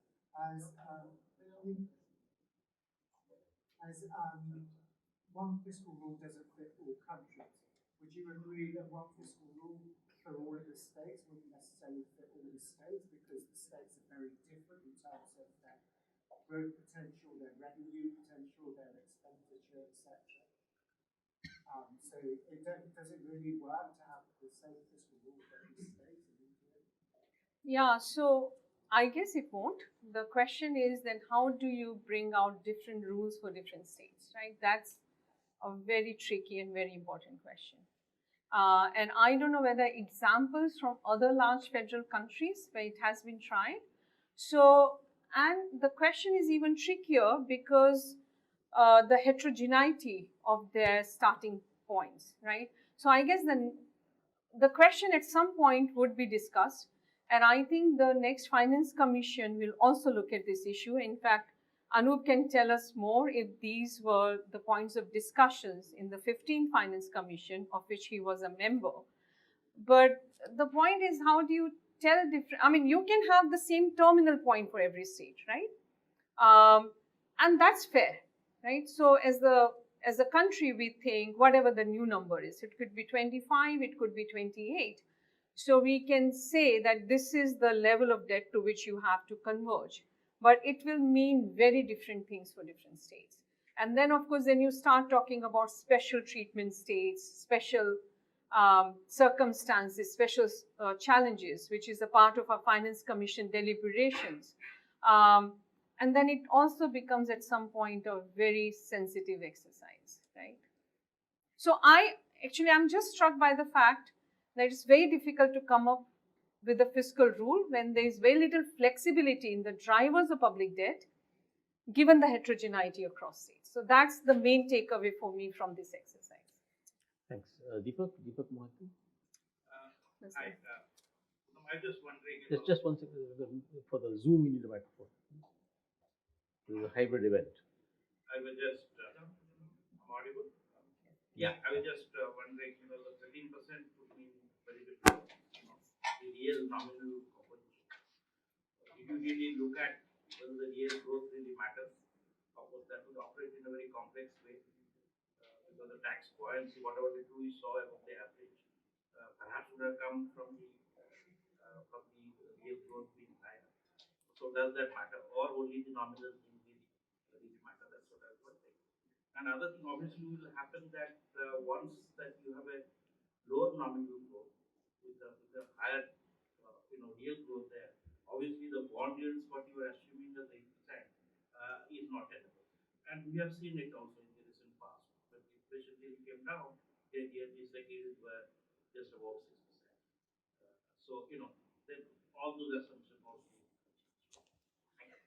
Speaker 4: As one fiscal rule doesn't fit all countries, would you agree that one fiscal rule for all of the states wouldn't necessarily fit all the states because the states are very different in terms of their growth potential, their revenue potential, their expenditure, etc. So does it really work to have the same fiscal rule for every state in India?
Speaker 2: Yeah, so I guess it won't. The question is then how do you bring out different rules for different states, right? That's a very tricky and very important question. And I don't know whether examples from other large federal countries where it has been tried. So, and the question is even trickier because the heterogeneity of their starting points, right? So I guess the question at some point would be discussed. And I think the next Finance Commission will also look at this issue. In fact, Anup can tell us more if these were the points of discussions in the 15th Finance Commission, of which he was a member. But the point is, how do you tell different, I mean, you can have the same terminal point for every state, right? And that's fair, right? So as a country, we think whatever the new number is, it could be 25, it could be 28. So we can say that this is the level of debt to which you have to converge. But it will mean very different things for different states. And then, of course, then you start talking about special treatment states, special circumstances, special challenges, which is a part of our Finance Commission deliberations. And then it also becomes at some point a very sensitive exercise, right? So I'm just struck by the fact that it's very difficult to come up with a fiscal rule when there is very little flexibility in the drivers of public debt, given the heterogeneity across states. So that's the main takeaway for me from this exercise.
Speaker 1: Thanks. Deepak Mohanty?
Speaker 5: I'm just wondering.
Speaker 1: Just one second. For the Zoom, you need a microphone. This is a hybrid event.
Speaker 5: I was just audible?
Speaker 6: Yeah.
Speaker 5: I was just wondering, the 13% would mean very different, the real nominal opposition. If you really look at whether the real growth really matters, of course, that would operate in a very complex way because the tax buoyancy, whatever the two we saw above the average, perhaps would have come from the real growth being higher. So does that matter, or only the nominal thing really matter? That's what I was wondering. Another thing, obviously, will happen that once that you have a lower nominal growth with a higher, real growth there, obviously the bond yields, what you are assuming as 8%, is not tenable. And we have seen it also in the recent past. When inflation really came down, the yields were just about 6%. Then all those assumptions also.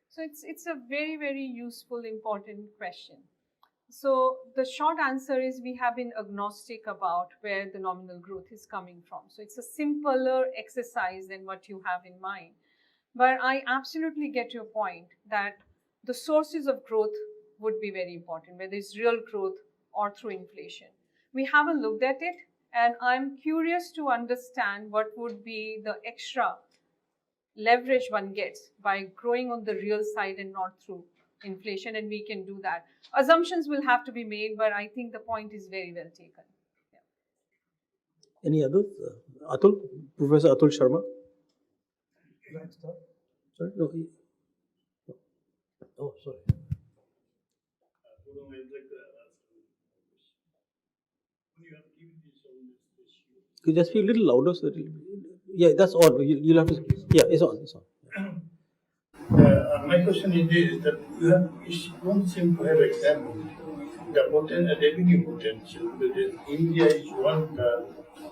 Speaker 2: So it's a very, very useful, important question. So the short answer is we have been agnostic about where the nominal growth is coming from. So it's a simpler exercise than what you have in mind. But I absolutely get your point that the sources of growth would be very important, whether it's real growth or through inflation. We haven't looked at it, and I'm curious to understand what would be the extra leverage one gets by growing on the real side and not through inflation, and we can do that. Assumptions will have to be made, but I think the point is very well taken.
Speaker 1: Any others? Atul, Professor Atul Sharma. Sorry, no. Oh, sorry. Could you just be a little louder? So yeah, that's on. You'll have to. Yeah, it's on. It's on.
Speaker 7: My question is this: that you don't seem to have examined the revenue potential. Because India is one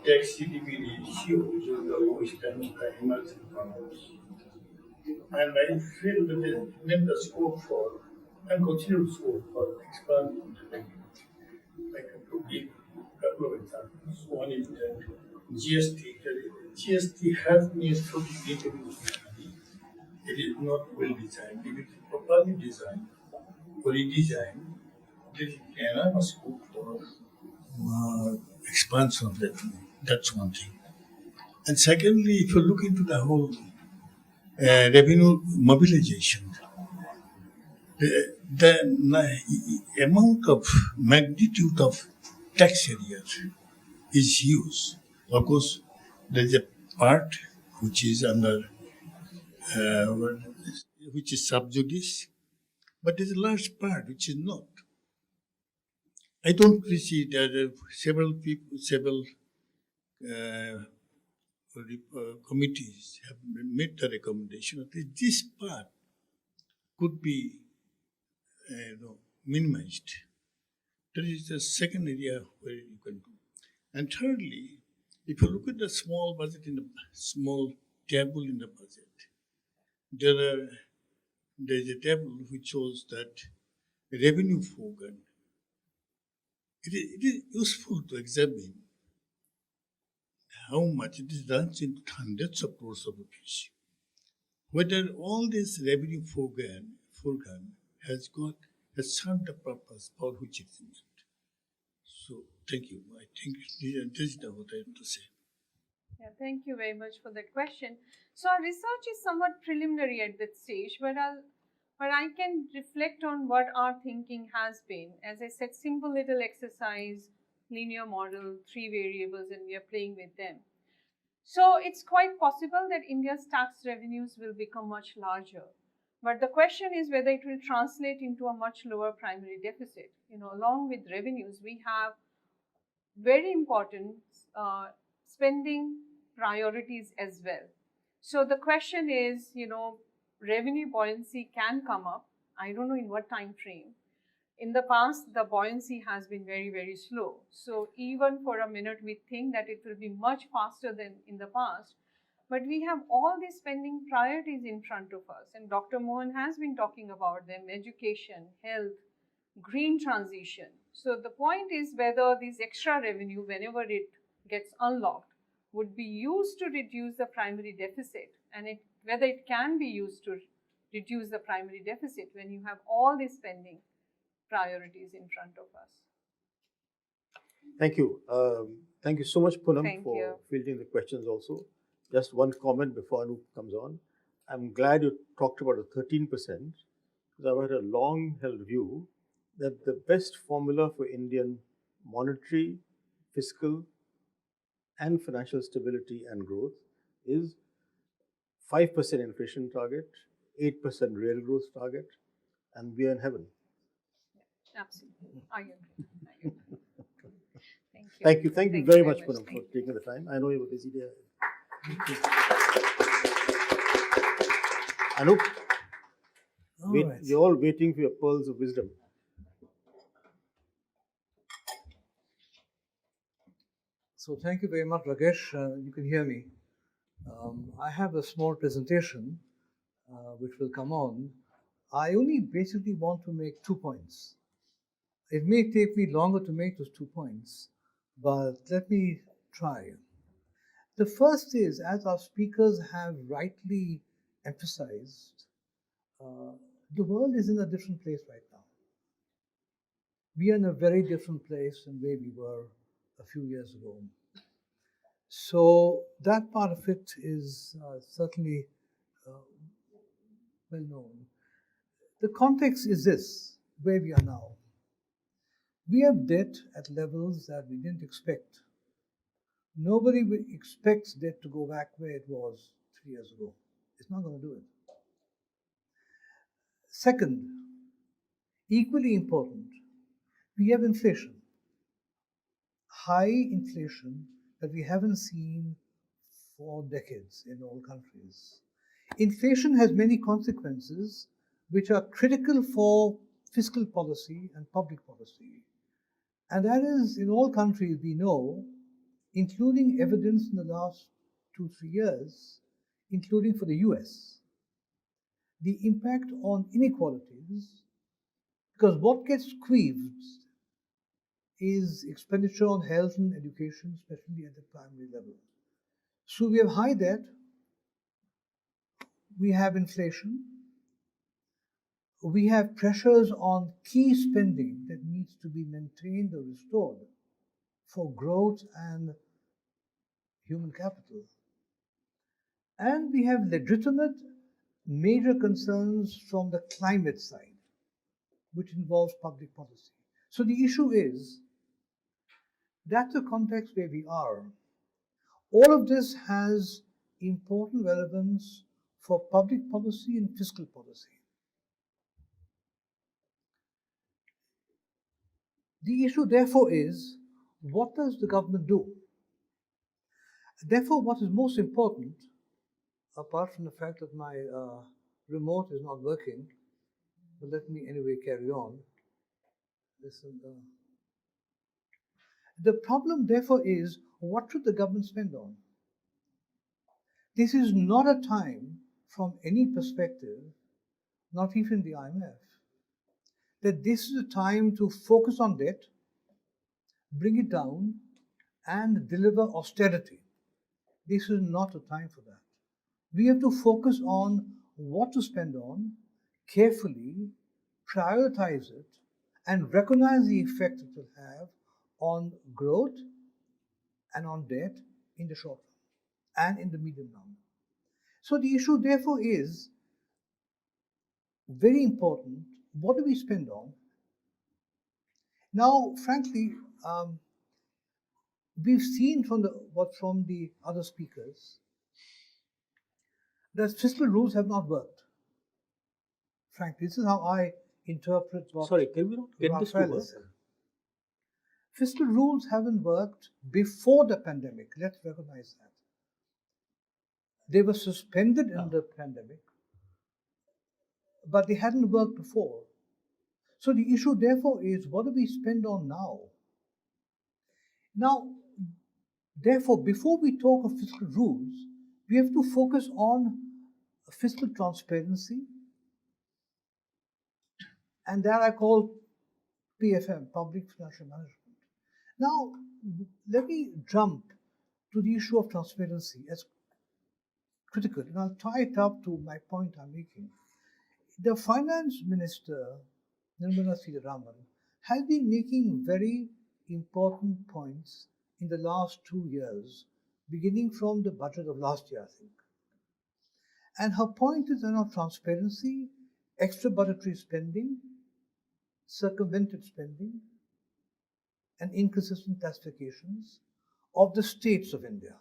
Speaker 7: tax GDP issue, which is the lowest among the emerging economies. And I feel that there is tremendous scope for and continued scope for expanding the revenue. I can give a couple of examples. One is that GST. GST has been introduced. It is not well designed. If it is properly designed or redesigned, there is enormous scope for expansion of revenue. That's one thing. And secondly, if you look into the whole revenue mobilization, the amount of magnitude of tax areas is huge. Of course, there is a part which is under which is sub judice, but there's a large part which is not. I don't really see that several committees have made the recommendation that this part could be minimized. That is the second area where you can do. And thirdly, if you look at the small budget in the small table in the budget, there's a table which shows that revenue foregone. It is useful to examine how much it is runs into hundreds of crores of rupees. Whether all this revenue foregone has served the purpose for which it is meant. So thank you. I think this is what I have to say.
Speaker 2: Yeah, thank you very much for that question. So our research is somewhat preliminary at that stage, but I can reflect on what our thinking has been. As I said, simple little exercise, linear model, 3 variables, and we are playing with them. So it's quite possible that India's tax revenues will become much larger. But the question is whether it will translate into a much lower primary deficit. Along with revenues, we have very important spending priorities as well. So the question is, revenue buoyancy can come up. I don't know in what time frame. In the past, the buoyancy has been very, very slow. So even for a minute, we think that it will be much faster than in the past. But we have all these spending priorities in front of us. And Dr. Mohan has been talking about them: education, health, green transition. So the point is whether this extra revenue, whenever it gets unlocked, would be used to reduce the primary deficit, and whether it can be used to reduce the primary deficit when you have all these spending priorities in front of us.
Speaker 1: Thank you. Thank you so much, Poonam,
Speaker 2: Thank
Speaker 1: for
Speaker 2: you.
Speaker 1: fielding the questions also. Just one comment before Anup comes on. I'm glad you talked about the 13%, because I've had a long held view that the best formula for Indian monetary, fiscal, and financial stability and growth is 5% inflation target, 8% real growth target, and we are in heaven.
Speaker 2: Absolutely. I agree. I agree. Thank you.
Speaker 1: Thank you. Thank you very much, Poonam, for
Speaker 2: Thank you.
Speaker 1: taking the time. I know you have a busy day. Anup,
Speaker 6: All right.
Speaker 1: we're all waiting for your pearls of wisdom.
Speaker 6: So thank you very much, Rakesh. You can hear me. I have a small presentation which will come on. I only basically want to make 2 points. It may take me longer to make those 2 points, but let me try. The first is, as our speakers have rightly emphasized, the world is in a different place right now. We are in a very different place than where we were a few years ago. So that part of it is certainly well known. The context is this, where we are now. We have debt at levels that we didn't expect. Nobody expects debt to go back where it was 3 years ago. It's not going to do it. Second, equally important, we have inflation. High inflation that we haven't seen for decades in all countries. Inflation has many consequences which are critical for fiscal policy and public policy. And that is, in all countries we know, including evidence in the last 2-3 years, including for the US, the impact on inequalities, because what gets squeezed is expenditure on health and education, especially at the primary level. So we have high debt, we have inflation, we have pressures on key spending that needs to be maintained or restored for growth and human capital. And we have legitimate major concerns from the climate side, which involves public policy. So the issue is, that's the context where we are. All of this has important relevance for public policy and fiscal policy. The issue, therefore, is, what does the government do? Therefore, what is most important, apart from the fact that my remote is not working, but let me anyway carry on. The problem, therefore, is, what should the government spend on? This is not a time, from any perspective, not even the IMF, that this is a time to focus on debt, bring it down, and deliver austerity. This is not a time for that. We have to focus on what to spend on, carefully, prioritize it, and recognize the effect it will have on growth and on debt in the short run and in the medium run. So the issue, therefore, is very important. What do we spend on? Now, frankly, we've seen from the other speakers that fiscal rules have not worked. Frankly, this is how I interpret what
Speaker 1: Sorry, can we not get this to
Speaker 6: Raphael
Speaker 1: work?
Speaker 6: said. Fiscal rules haven't worked before the pandemic. Let's recognize that. They were suspended in the pandemic, but they hadn't worked before. So the issue, therefore, is, what do we spend on now? Now, therefore, before we talk of fiscal rules, we have to focus on fiscal transparency, and that I call PFM, Public Financial Management. Now, let me jump to the issue of transparency as critical, and I'll tie it up to my point I'm making. The Finance Minister, Nirmala Sitharaman, has been making very important points in the last 2 years, beginning from the budget of last year, I think. And her point is around transparency, extra budgetary spending, circumvented spending, and inconsistent classifications of the states of India.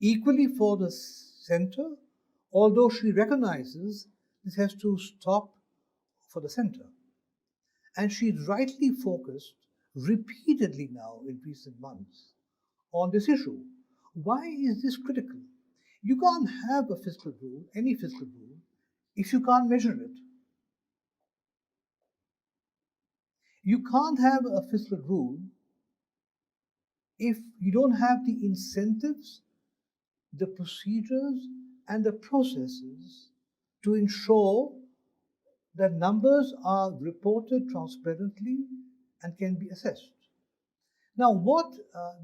Speaker 6: Equally for the center, although she recognizes this has to stop for the center. And she rightly focused repeatedly now in recent months on this issue. Why is this critical? You can't have a fiscal rule, any fiscal rule, if you can't measure it. You can't have a fiscal rule if you don't have the incentives, the procedures, and the processes to ensure that numbers are reported transparently and can be assessed. Now, what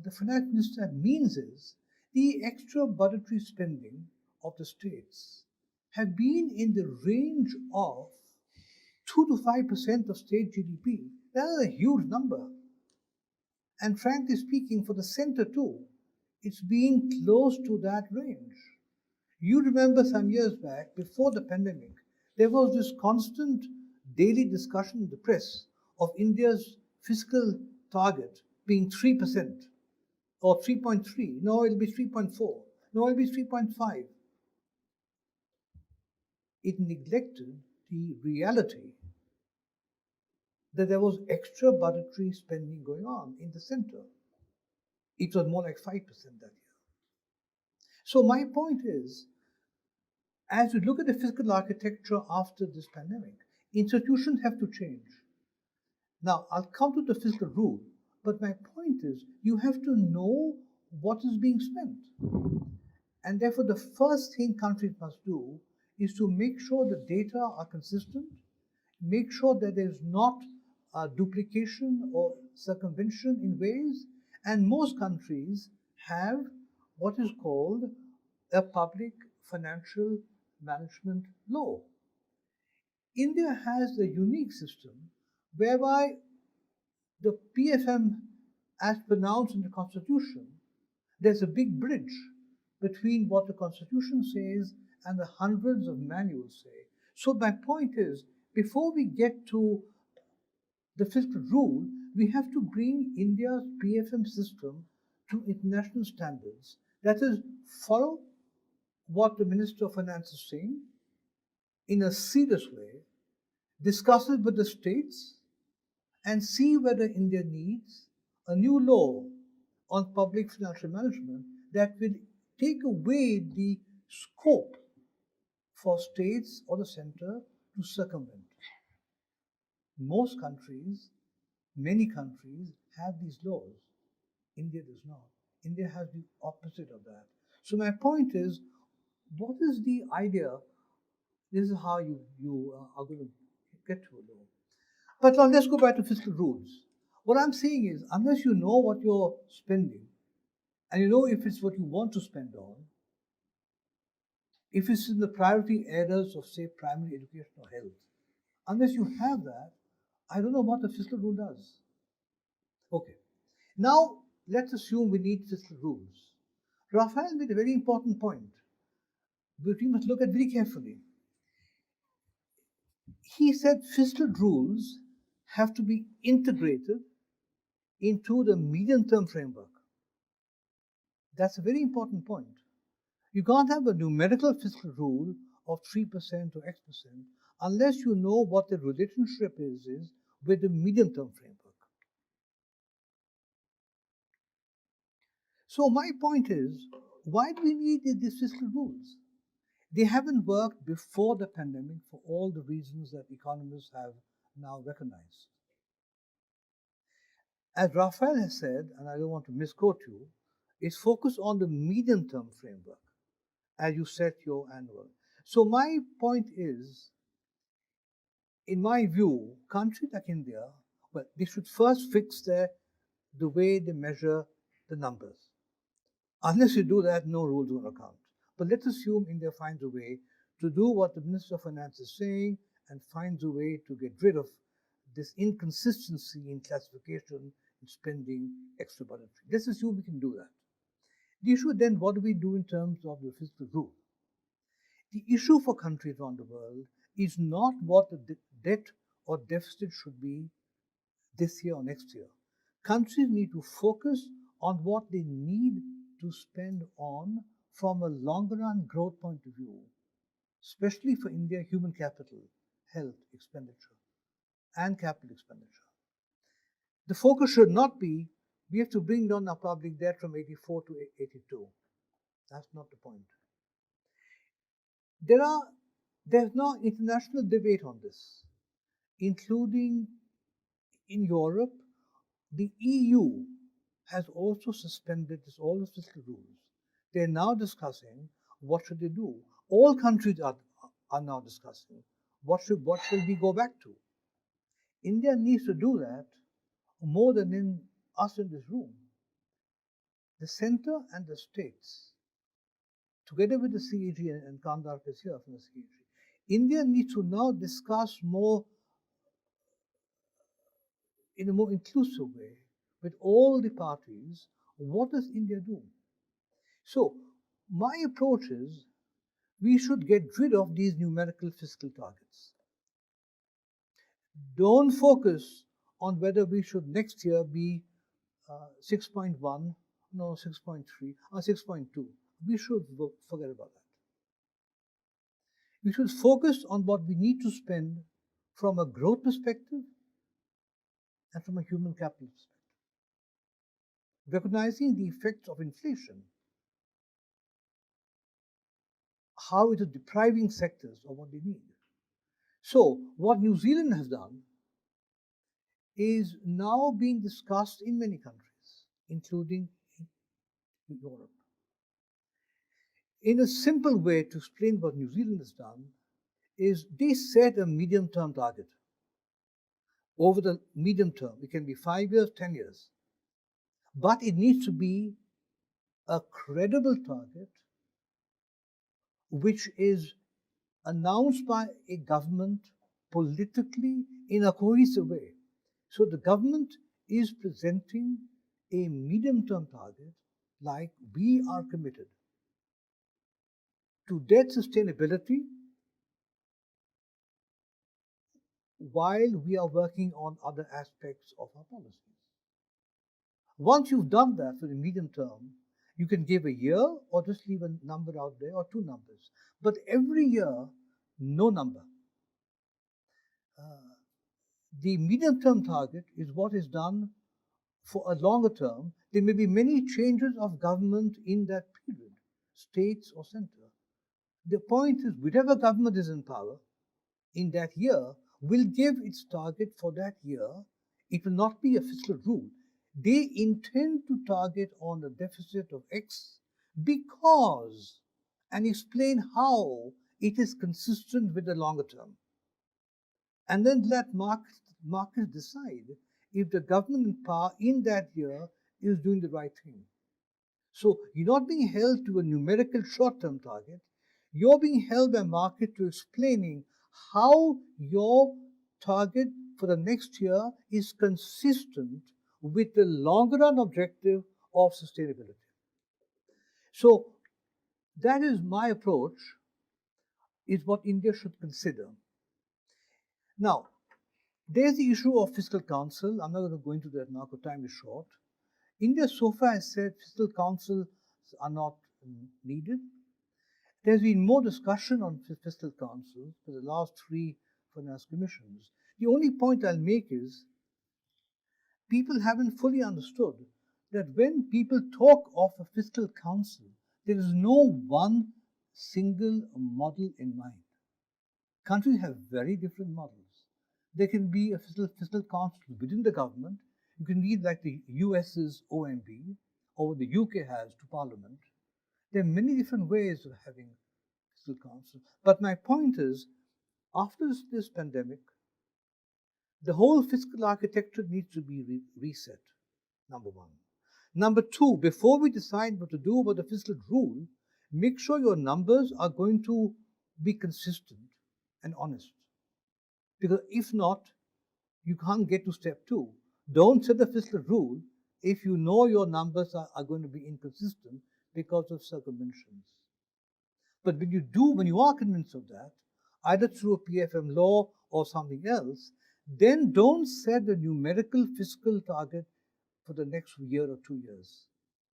Speaker 6: the finance minister means is the extra budgetary spending of the states have been in the range of 2 to 5% of state GDP. That is a huge number. And frankly speaking, for the center too, it's been close to that range. You remember some years back, before the pandemic, there was this constant daily discussion in the press of India's fiscal target being 3% or 3.3. No, it'll be 3.4. No, it'll be 3.5. It neglected the reality that there was extra budgetary spending going on in the center. It was more like 5% that year. So my point is, as we look at the fiscal architecture after this pandemic, institutions have to change. Now, I'll come to the fiscal rule, but my point is you have to know what is being spent. And therefore, the first thing countries must do is to make sure the data are consistent, make sure that there's not duplication or circumvention in ways, and most countries have what is called a public financial management law. India has a unique system whereby the PFM, as pronounced in the Constitution, there's a big bridge between what the Constitution says and the hundreds of manuals say. So my point is, before we get to the fiscal rule, we have to bring India's PFM system to international standards. That is, follow what the Minister of Finance is saying in a serious way, discuss it with the states, and see whether India needs a new law on public financial management that will take away the scope for states or the center to circumvent. Most countries, many countries have these laws. India does not. India has the opposite of that. So my point is, what is the idea? This is how you are going to get to a law. But now let's go back to fiscal rules. What I'm saying is, unless you know what you're spending, and you know if it's what you want to spend on, if it's in the priority areas of, say, primary education or health, unless you have that, I don't know what the fiscal rule does. Okay. Now, let's assume we need fiscal rules. Raphael made a very important point, which we must look at very carefully. He said fiscal rules have to be integrated into the medium-term framework. That's a very important point. You can't have a numerical fiscal rule of 3% or X% unless you know what the relationship is with the medium-term framework. So my point is, why do we need these fiscal rules? They haven't worked before the pandemic for all the reasons that economists have now recognized. As Raphael has said, and I don't want to misquote you, it's focused on the medium-term framework as you set your annual. So my point is, in my view, countries like India, well, they should first fix the way they measure the numbers. Unless you do that, no rules will count. But let's assume India finds a way to do what the Minister of Finance is saying and finds a way to get rid of this inconsistency in classification and spending extra budgetary. Let's assume we can do that. The issue then, what do we do in terms of the fiscal rule? The issue for countries around the world is not what the debt or deficit should be this year or next year. Countries need to focus on what they need to spend on from a longer run growth point of view, especially for India, human capital, health expenditure, and capital expenditure. The focus should not be we have to bring down our public debt from 84 to 82. That's not the point. There's now international debate on this, including in Europe. The EU has also suspended all the fiscal rules. They're now discussing what should they do. All countries are now discussing what should we go back to. India needs to do that more than in us in this room. The center and the states, together with the CAG, and Kandar is here from the CAG, India needs to now discuss more in a more inclusive way with all the parties. What does India do? So my approach is we should get rid of these numerical fiscal targets. Don't focus on whether we should next year be 6.1, no 6.3 or 6.2. We should forget about that. We should focus on what we need to spend from a growth perspective and from a human capital perspective, recognizing the effects of inflation, how it is depriving sectors of what they need. So what New Zealand has done is now being discussed in many countries, including in Europe. In a simple way to explain what New Zealand has done is they set a medium-term target. Over the medium term, it can be 5 years, 10 years. But it needs to be a credible target which is announced by a government politically in a cohesive way. So the government is presenting a medium-term target like we are committed to debt sustainability while we are working on other aspects of our policies. Once you've done that for the medium term, you can give a year or just leave a number out there or two numbers. But every year, no number. The medium-term target is what is done for a longer term. There may be many changes of government in that period, states or center. The point is, whichever government is in power in that year will give its target for that year. It will not be a fiscal rule. They intend to target on a deficit of X because, and explain how it is consistent with the longer term. And then let markets decide if the government in power in that year is doing the right thing. So you're not being held to a numerical short-term target. You're being held by market to explaining how your target for the next year is consistent with the longer run objective of sustainability. So that is my approach, is what India should consider. Now, there's the issue of fiscal council. I'm not going to go into that now because time is short. India so far has said fiscal councils are not needed. There's been more discussion on fiscal councils for the last 3 finance commissions. The only point I'll make is people haven't fully understood that when people talk of a fiscal council, there is no one single model in mind. Countries have very different models. There can be a fiscal council within the government. You can read like the US's OMB or what the UK has to Parliament. There are many different ways of having fiscal council. But my point is, after this pandemic, the whole fiscal architecture needs to be reset, number one. Number two, before we decide what to do about the fiscal rule, make sure your numbers are going to be consistent and honest. Because if not, You can't get to step 2. Don't set the fiscal rule if you know your numbers are going to be inconsistent because of circumventions. But when you are convinced of that, either through a PFM law or something else, then don't set a numerical fiscal target for the next year or 2 years.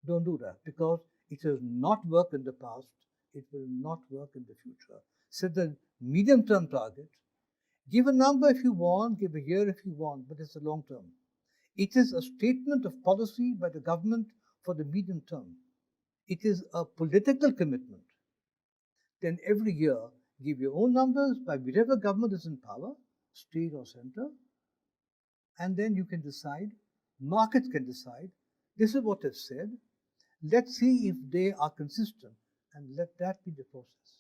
Speaker 6: Don't do that, because it has not worked in the past. It will not work in the future. Set the medium-term target. Give a number if you want, give a year if you want, but it's a long term. It is a statement of policy by the government for the medium term. It is a political commitment. Then every year, give your own numbers by whichever government is in power, state or center, and then you can decide, markets can decide, this is what they've said, let's see if they are consistent, and let that be the process.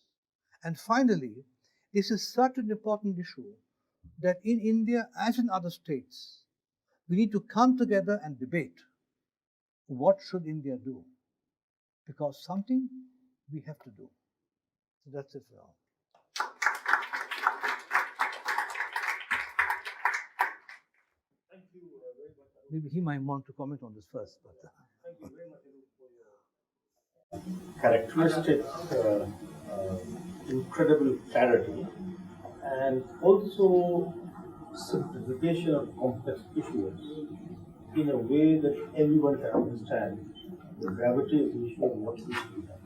Speaker 6: And finally, this is such an important issue that in India, as in other states, we need to come together and debate what should India do, because something we have to do. So that's it for now.
Speaker 1: Thank you very much.
Speaker 6: Maybe he might want to comment on this first. But,
Speaker 1: Thank you very much for your characteristic, incredible clarity, and also simplification of complex issues in a way that everyone can understand the gravity of the issue and what needs to be done.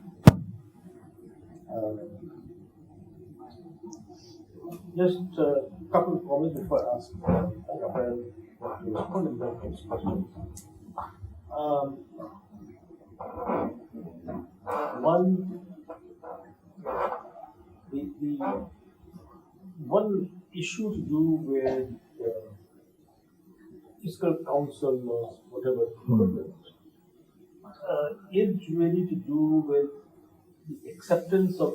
Speaker 1: Just a couple of comments before I ask Rafael to respond to those questions. One, the one issue to do with fiscal council or whatever is really to do with the acceptance of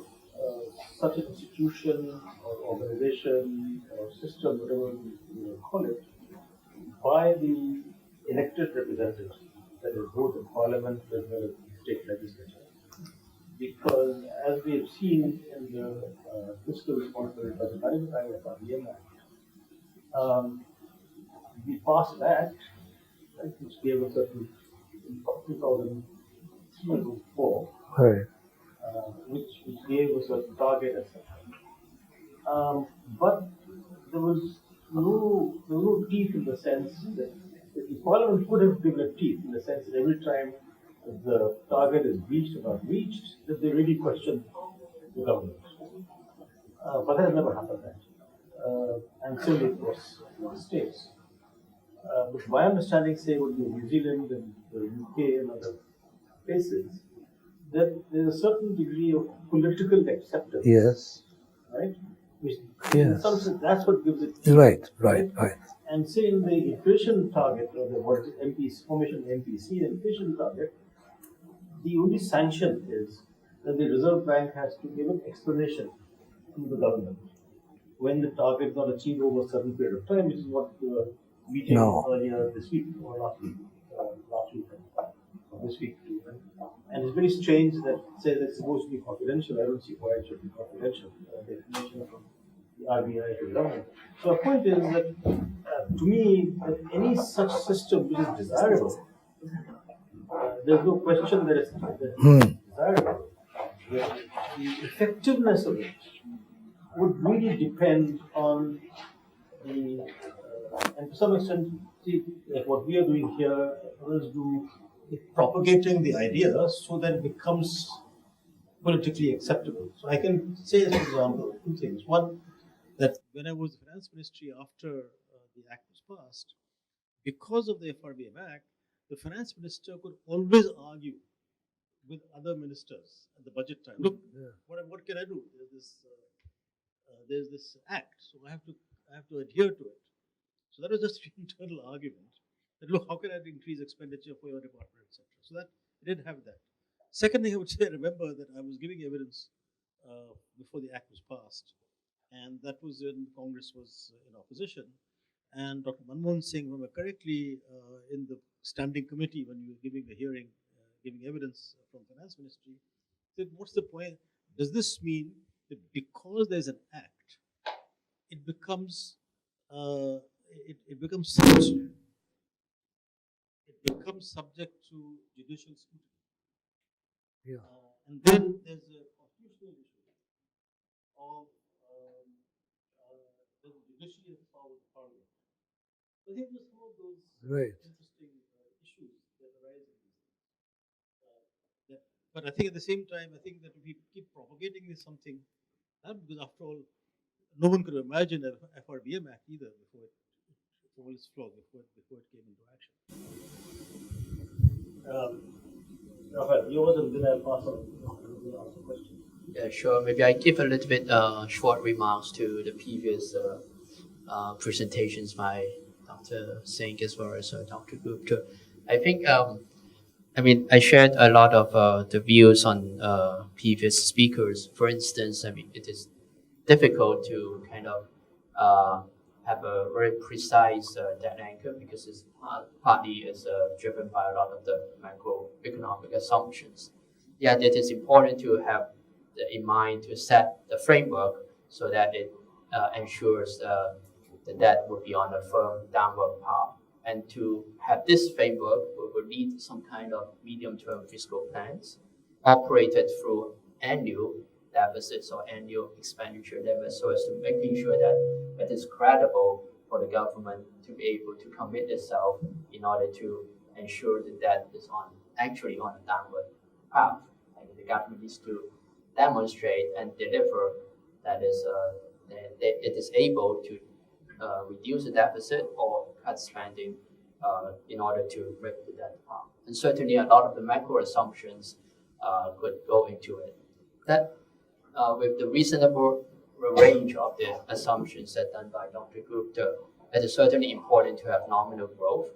Speaker 1: such an institution or organization or system, whatever you call it, by the elected representatives, that is both the parliament as well as the state legislature. Because as we have seen in the fiscal responsibility by the Management Act, the past act, right, which gave us certain in 2003 or 2004, which gave us a target as such. But there was no teeth in the sense that the Parliament could have given a teeth in the sense that every time the target is reached or not reached, that they really question the government. But that has never happened. And so it was in the States. But my understanding, say, would be New Zealand and the UK and other places, that there's a certain degree of political acceptance.
Speaker 6: yes.
Speaker 1: Right? Which, in some sense, that's what gives it.
Speaker 6: Right.
Speaker 1: And say in the inflation target, or the what MPs, formation MPC, the inflation target, the only sanction is that the Reserve Bank has to give an explanation to the government when the target is not achieved over a certain period of time, which is what we were meeting earlier this week or last week, or this week too. Right? And it's very strange that it says it's supposed to be confidential. I don't see why it should be confidential. The information from the RBI to the government. So the point is that, to me, that any such system which is desirable, there's no question that it's desirable. The effectiveness of it would really depend on the, and to some extent, see, like what we are doing here, others do, propagating the idea so that it becomes politically acceptable. So I can say, as an example, two things. One, that when I was the finance ministry after the act was passed, because of the FRBM Act, the finance minister could always argue with other ministers at the budget time. Look, what can I do? There's this act, so I have to adhere to it. So that was just an internal argument. That look, how can I increase expenditure for your department, etc. So that I didn't have that. Second thing I would say, I remember that I was giving evidence before the act was passed, and that was when Congress was in opposition. And Dr. Manmohan Singh, if I remember correctly, in the standing committee when you were giving the hearing, giving evidence from finance ministry, said, what's the point? Does this mean that because there's an act, it becomes it becomes subject to judicial scrutiny.
Speaker 6: Yeah.
Speaker 1: And then there's a constitutional issue of the judiciary as a power of parliament. So I think there's some of those
Speaker 6: Right.
Speaker 1: interesting issues that arise in these things. But I think at the same time, I think that if we keep propagating this something, because after all, no one could imagine a FRBM Act either before all its flaws, before it came into action. Rafael, yours, and then I'll pass on to answer questions.
Speaker 3: Yeah, sure. Maybe I give a little bit short remarks to the previous presentations by Dr. Singh as well as Dr. Gupta. I think I shared a lot of the views on previous speakers. For instance, it is difficult to kind of have a very precise debt anchor because it's partly is driven by a lot of the macroeconomic assumptions. Yet it is important to have in mind to set the framework so that it ensures the debt will be on a firm downward path. And to have this framework, we will need some kind of medium-term fiscal plans operated through annual deficits or annual expenditure limits, so as to making sure that it is credible for the government to be able to commit itself in order to ensure that debt is actually on a downward path. And the government needs to demonstrate and deliver that it is able to reduce the deficit or cut spending in order to break the debt path. And certainly a lot of the macro assumptions could go into it. That with the reasonable range of the assumptions that done by Dr. Gupta, it is certainly important to have nominal growth,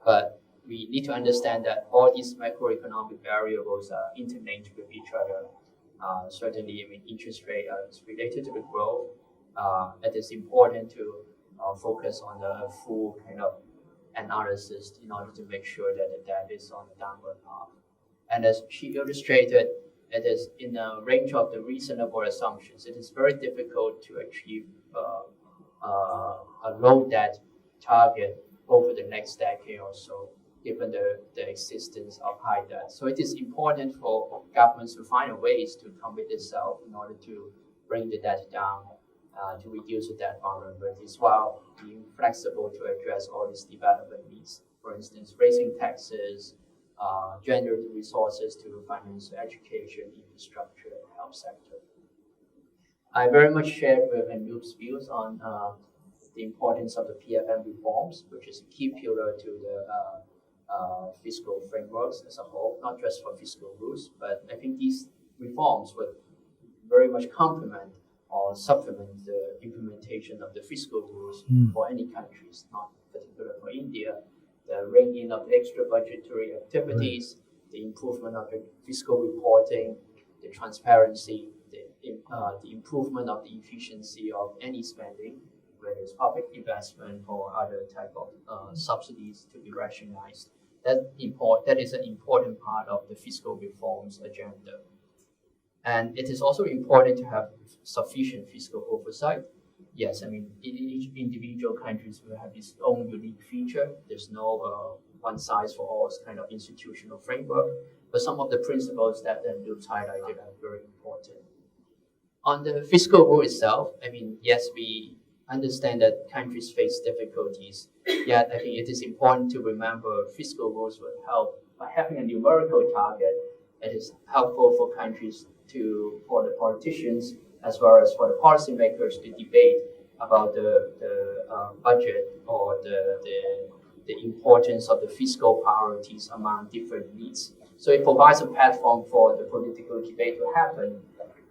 Speaker 3: but we need to understand that all these macroeconomic variables are interlinked with each other. Certainly, interest rate is related to the growth. It is important to focus on the full kind of analysis in order to make sure that the debt is on a downward path. And as she illustrated, it is in a range of the reasonable assumptions. It is very difficult to achieve a low debt target over the next decade or so, given the existence of high debt. So it is important for governments to find ways to commit itself in order to bring the debt down, to reduce the debt vulnerabilities while being flexible to address all these development needs. For instance, raising taxes, generating resources to finance education, infrastructure, and health sector. I very much shared with Anoop's views on the importance of the PFM reforms, which is a key pillar to the fiscal frameworks as a whole, not just for fiscal rules, but I think these reforms would very much complement or supplement the implementation of the fiscal rules for any countries, not particular for India. The reining in of the extra budgetary activities, the improvement of the fiscal reporting, the transparency, the improvement of the efficiency of any spending, whether it's public investment or other type of subsidies to be rationalized. That is an important part of the fiscal reforms agenda. And it is also important to have sufficient fiscal oversight. Yes, each individual countries will have its own unique feature. There's no one size for all kind of institutional framework, but some of the principles that Luke's highlighted are very important. On the fiscal rule itself, yes, we understand that countries face difficulties, yet I think it is important to remember fiscal rules will help. By having a numerical target, it is helpful for countries for the politicians as well as for the policymakers to debate about the budget or the importance of the fiscal priorities among different needs. So it provides a platform for the political debate to happen.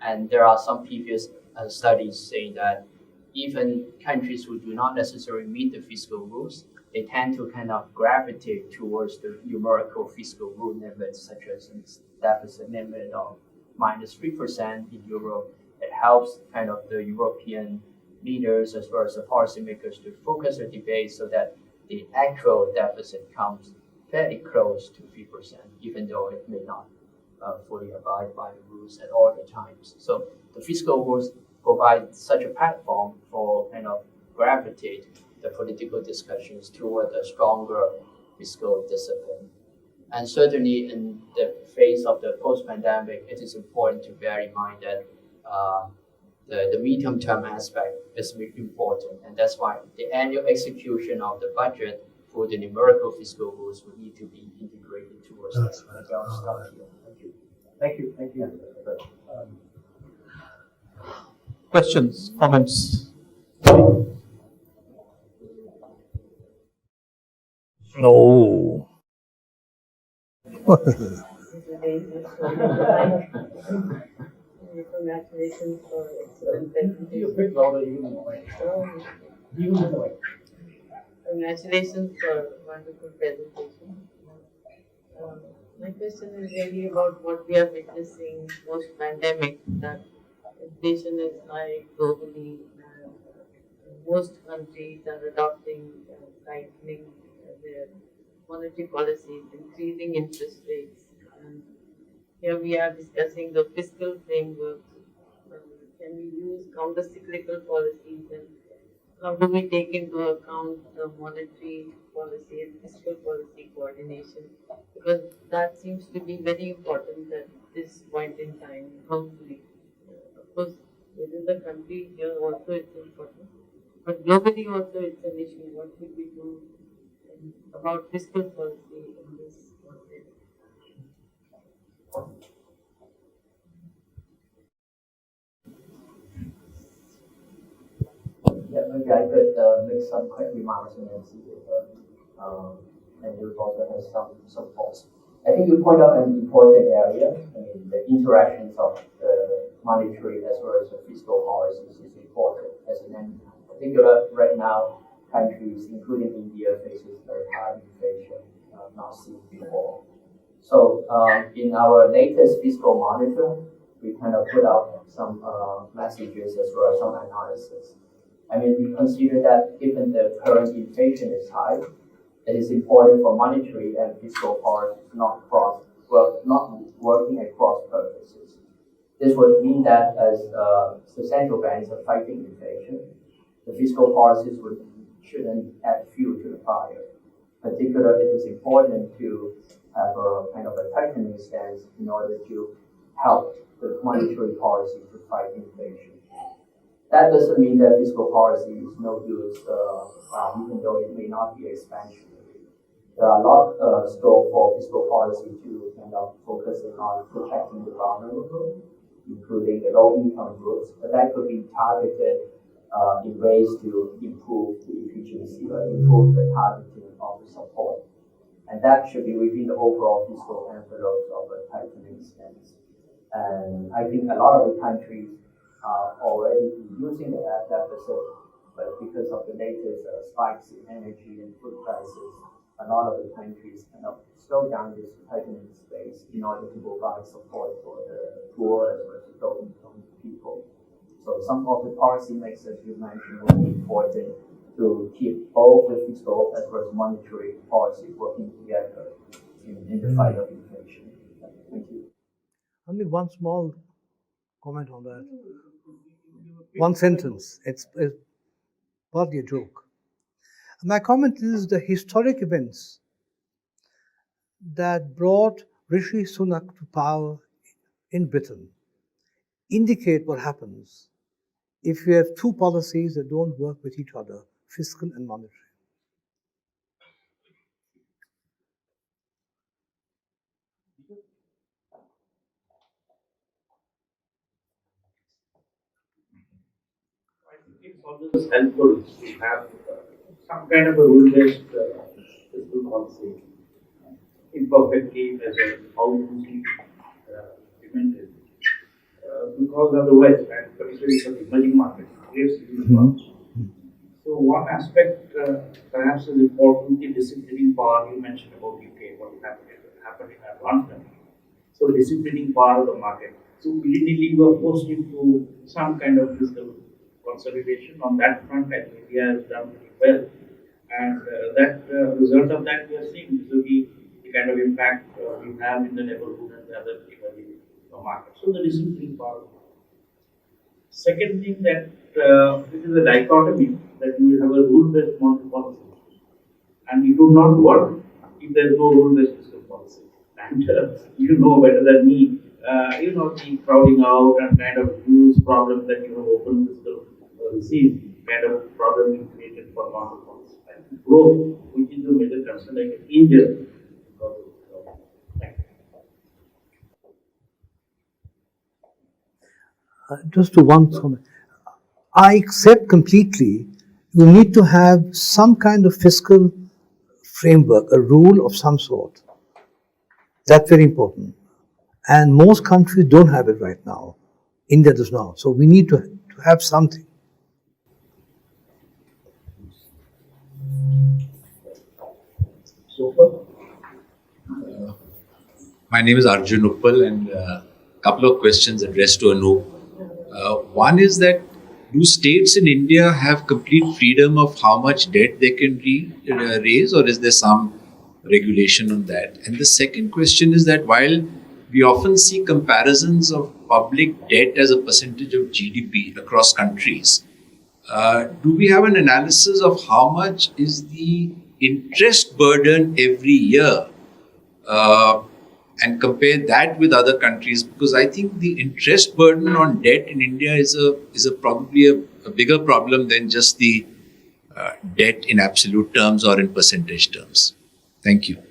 Speaker 3: And there are some previous studies saying that even countries who do not necessarily meet the fiscal rules, they tend to kind of gravitate towards the numerical fiscal rule limits, such as deficit limit of -3% in Europe. It helps kind of the European leaders as well as the policymakers to focus their debate so that the actual deficit comes fairly close to 3%, even though it may not fully abide by the rules at all the times. So the fiscal rules provide such a platform for kind of gravitate the political discussions toward a stronger fiscal discipline. And certainly in the phase of the post-pandemic, it is important to bear in mind that the medium-term aspect is important, and that's why the annual execution of the budget for the numerical fiscal rules will need to be integrated towards that. Maybe I'll stop here. Thank you.
Speaker 1: Thank you. Thank you. Questions, comments? No.
Speaker 8: Congratulations for excellent presentation. Congratulations for wonderful presentation. My question is really about what we are witnessing post-pandemic, that inflation is high globally, and most countries are adopting tightening their monetary policies, increasing interest rates, and here we are discussing the fiscal framework. Can we use counter-cyclical policies, and how do we take into account the monetary policy and fiscal policy coordination? Because that seems to be very important at this point in time. Hopefully, of course, within the country here also it's important, but globally also it's an issue. What should we do about fiscal policy in this context?
Speaker 3: Yeah, maybe I could make some quick remarks and then see if and you also have some thoughts. I think you point out an important area. I mean, the interactions of the monetary as well as the fiscal policies is important. As in particular, right now, countries, including India, faces very high inflation, not seen before. So, in our latest fiscal monitor, we kind of put out some messages as well as some analysis. I mean, we consider that given the current inflation is high, it is important for monetary and fiscal policy not working at cross purposes. This would mean that as the central banks are fighting inflation, the fiscal policies shouldn't add fuel to the fire. Particularly, it is important to have a kind of a tightening stance in order to help the monetary policy to fight inflation. That doesn't mean that fiscal policy is no use, even though it may not be expansionary. There are a lot of scope for fiscal policy to kind of focusing on protecting the vulnerable, including the low-income groups, but that could be targeted in ways to improve the efficiency or improve the targeting of the support. And that should be within the overall fiscal envelopes of a tightening stance. And I think a lot of the countries are already using the deficit, but because of the latest spikes in energy and food prices, a lot of the countries kind of slow down this tightening space in order to provide support for the poor as well as the low-income people. So some of the policy makes, as you mentioned, will be important to keep both the fiscal as well as monetary policy working together in the fight of inflation. Thank you.
Speaker 6: Only one small comment on that. One sentence. It's partly a joke. My comment is the historic events that brought Rishi Sunak to power in Britain indicate what happens if you have two policies that don't work with each other, fiscal and monetary.
Speaker 5: I think it's always helpful to have some kind of a rule-based fiscal policy, imperfectly measured, how to be implemented. Because otherwise, and particularly for the emerging markets, we have seen this well. So one aspect perhaps is important, the disciplining power. You mentioned about UK, what happened in advanced countries. So disciplining power of the market. So willy-nilly we were forced into some kind of fiscal consolidation. On that front, I think India has done pretty well. And that result of that we are seeing vis-a-vis the kind of impact we have in the neighborhood and the other emerging markets. So the disciplining power. Second thing that this is a dichotomy that you will have a rule-based monetary policy, and it would not work if there is no rule-based fiscal policy. And you know better than me, the crowding out and kind of huge problem that you have open fiscal policies, kind of problem being created for monetary policy and growth, which is a major concern like India.
Speaker 6: Just to one comment. I accept completely you need to have some kind of fiscal framework, a rule of some sort. That's very important. And most countries don't have it right now. India does not. So we need to have something.
Speaker 9: My name is Arjun Uppal, and a couple of questions addressed to Anup. One is that do states in India have complete freedom of how much debt they can raise, or is there some regulation on that? And the second question is that while we often see comparisons of public debt as a percentage of GDP across countries, do we have an analysis of how much is the interest burden every year? And compare that with other countries, because I think the interest burden on debt in India is probably a bigger problem than just the debt in absolute terms or in percentage terms. Thank you.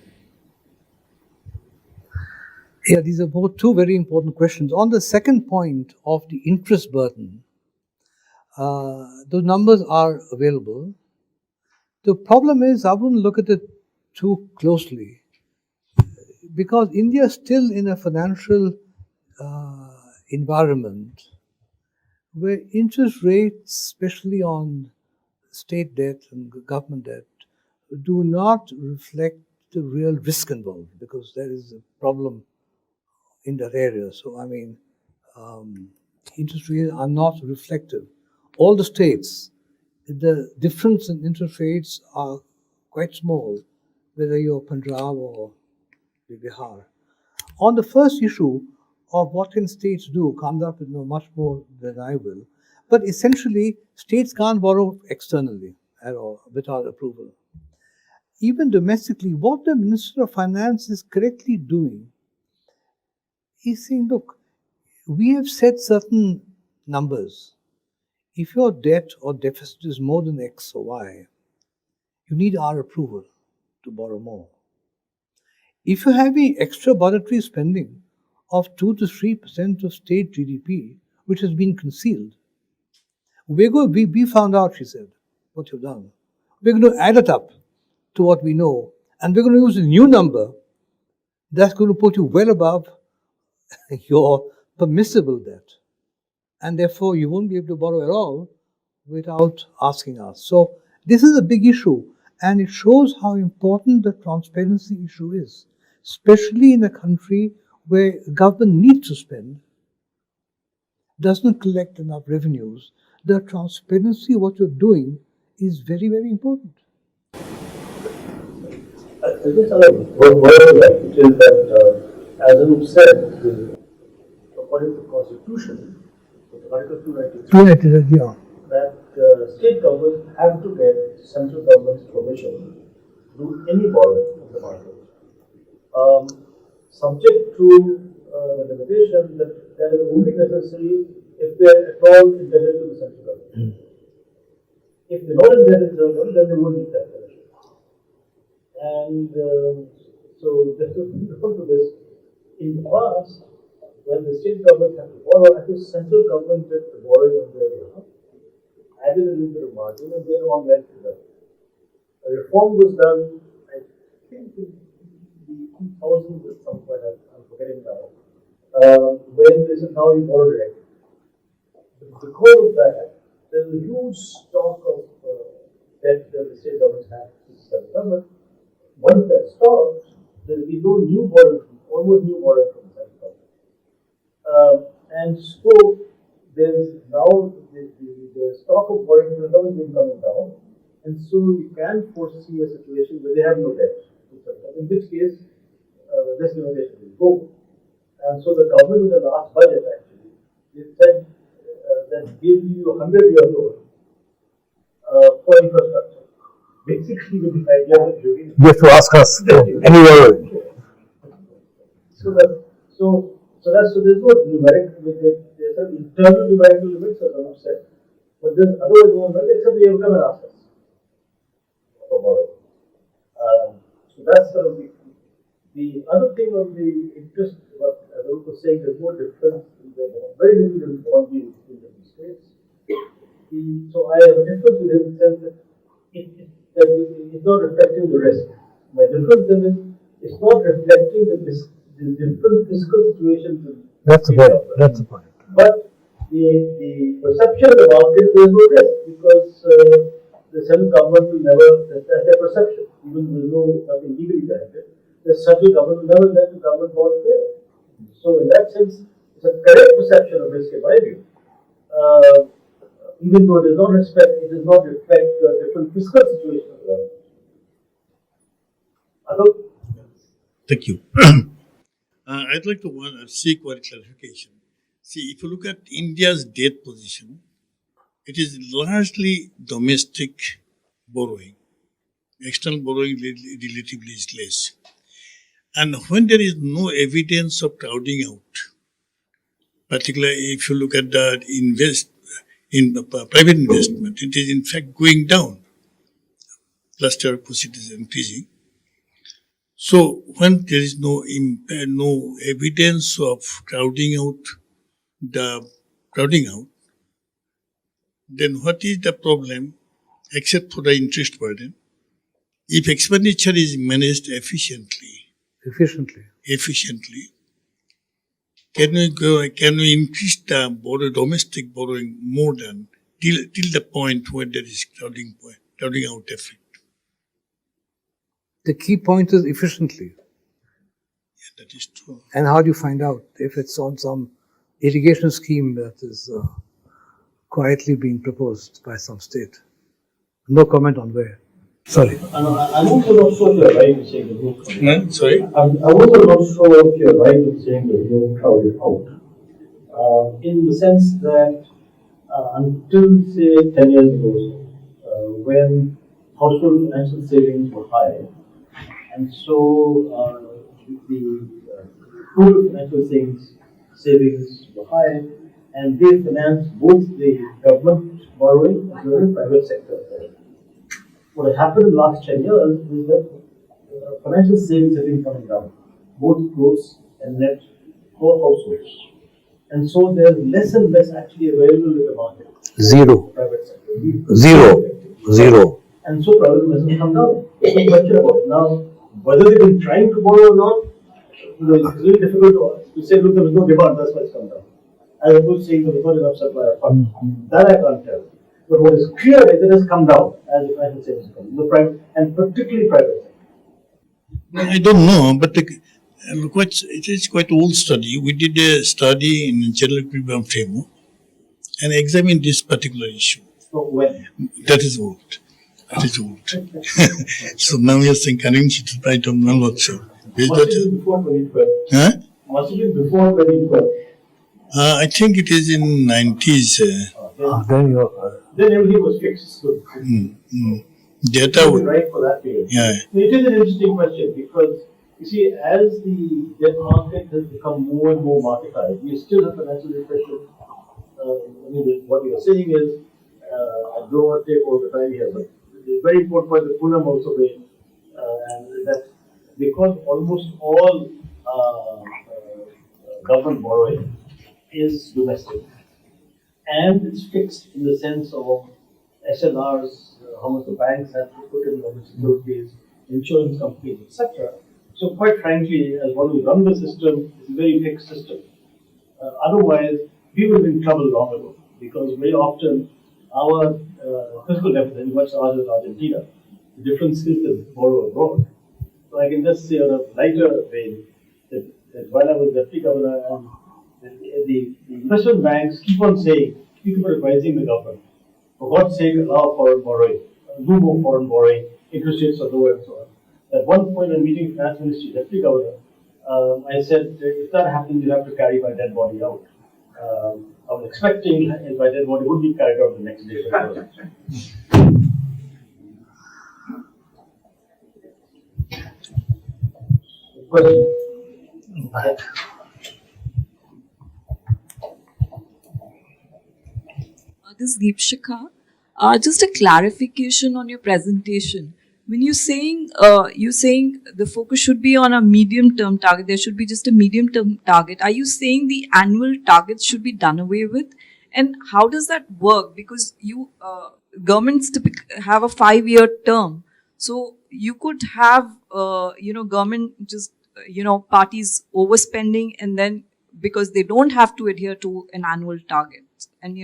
Speaker 6: Yeah, these are both two very important questions. On the second point of the interest burden, those numbers are available. The problem is I wouldn't look at it too closely, because India is still in a financial environment where interest rates, especially on state debt and government debt, do not reflect the real risk involved, because there is a problem in that area. So, I mean, interest rates are not reflective. All the states, the difference in interest rates are quite small, whether you're Punjab or Bihar. On the first issue of what can states do, Kamda will know much more than I will, but essentially states can't borrow externally at all without approval. Even domestically, what the Minister of Finance is correctly doing, he's saying, look, we have set certain numbers. If your debt or deficit is more than X or Y, you need our approval to borrow more. If you're having extra budgetary spending of 2 to 3% of state GDP, which has been concealed, we found out, she said, what you've done. We're going to add it up to what we know, and we're going to use a new number that's going to put you well above your permissible debt. And therefore, you won't be able to borrow at all without asking us. So this is a big issue, and it shows how important the transparency issue is, especially in a country where government needs to spend, doesn't collect enough revenues. The transparency of what you're doing is very, very important.
Speaker 1: I just have one word, which is that, as Anup said, according to the Constitution, Article 293, that state governments have to get central government's permission to do any borrowing in the market, subject to the limitation that is only necessary if they are at all indebted to the central government. If they're not indebted to the central government, then they won't need that permission. And so just to refer to this, in the past, when the state government had to borrow, I think central government did the borrowing on their behalf, added a little bit of margin, and then on went to them. A reform was done, I think in the 2000s at some point, I'm forgetting now, when they said now you borrow directly. Because of that, there's a huge stock of debt that the state governments have to the central government. Once that stops, there'll be no new borrowing, almost new borrowing from the central government. And so there's now the stock of borrowing from the government is coming down, and so you can foresee a situation where they have no debt, in which case this limitation will go. And so the government in the last budget actually, they said that gives you a 100-year loan for infrastructure. Basically, with the idea that
Speaker 6: You have to ask us anywhere.
Speaker 1: So there's no numeric, there's some internal numerical limits, as I have said, but there's otherwise no numeric, except they have come and asked us for borrowing. So that's sort of the other thing on the interest, what Arup was saying, there's no difference in the very little bond yield in different states. So I have a difference with him in the sense that it's not reflecting the risk. My difference then is it's not reflecting the different fiscal situations.
Speaker 6: That's the point. That's the point.
Speaker 1: But the perception of the market, there's no risk because the central government will never, that's their perception, even though there's nothing legally behind it, the central government will never let the government bond fail. So in that sense, it's a correct perception of risk in my view. Even though it does not reflect different fiscal situations of the government.
Speaker 7: Thank you. I'd like to seek one clarification. See, if you look at India's debt position, it is largely domestic borrowing. External borrowing relatively is less. And when there is no evidence of crowding out, particularly if you look at the private investment, it is in fact going down. Cluster deposit is increasing. So when there is no evidence of crowding out, then what is the problem except for the interest burden? If expenditure is managed efficiently, can we increase the domestic borrowing more than till the point where there is crowding out effect?
Speaker 6: The key point is efficiently.
Speaker 7: Yeah, that is true.
Speaker 6: And how do you find out if it's on some irrigation scheme that is quietly being proposed by some state? No comment on where. Sorry.
Speaker 1: I'm also not sure you're right in saying the no.
Speaker 7: Sorry?
Speaker 1: I'm also not sure if you're right in saying there's no crowded out. In the sense that until say 10 years ago, when household financial savings were high, and so the total financial savings were high, and they financed both the government borrowing as well as private sector. What has happened in the last 10 years is that financial savings have been coming down, both gross and net for households. And so there's less and less actually available in the market.
Speaker 6: Zero.
Speaker 1: Private sector.
Speaker 6: Zero.
Speaker 1: And so private investment come down. There's no question about it. Now, whether they've been trying to borrow or not, it's really difficult to say, look, there was no demand, that's why it's come down. As opposed to saying there was not enough supply of funds. That I can't tell. But what is clear is that it has come down as the financial savings come, the private and particularly private sector.
Speaker 7: I don't know, but it is quite old study. We did a study in General Equilibrium Framework and examined this particular issue.
Speaker 1: So when?
Speaker 7: That is old. So now you're saying currency, I don't know, I'm not sure.
Speaker 1: Must it be before 2012?
Speaker 7: Huh?
Speaker 1: Must it be before 2012?
Speaker 7: I think it is in 90s.
Speaker 1: Then everything was fixed. So
Speaker 7: Data would,
Speaker 1: right for that period.
Speaker 7: yeah.
Speaker 1: It is an interesting question because you see, as the debt market has become more and more marketized, we still have financial repression. What you are saying is, I don't want to take all the time here, but the very important point that Poonam also made, and that because almost all government borrowing is domestic and it's fixed in the sense of SLRs, how much the banks have to put in government securities, insurance companies, etc. So quite frankly, as one who run the system, it's a very fixed system. Otherwise, we would have been in trouble long ago because very often our fiscal deficit is much larger than Argentina. The difference is to borrow abroad. So I can just say on a lighter vein that while I was deputy governor, and the investment banks keep on advising the government, for God's sake, allow foreign borrowing, do more foreign borrowing, interest rates are lower and so on. At one point in a meeting, finance ministry, deputy governor, I said, if that happens, you have to carry my dead body out. I was expecting if I did what it would be carried out the next day. Question.
Speaker 10: This is Deepshika. Just a clarification on your presentation. When you're saying the focus should be on a medium-term target, there should be just a medium-term target. Are you saying the annual targets should be done away with? And how does that work? Because governments typically have a 5-year term, so you could have government just parties overspending, and then because they don't have to adhere to an annual target, and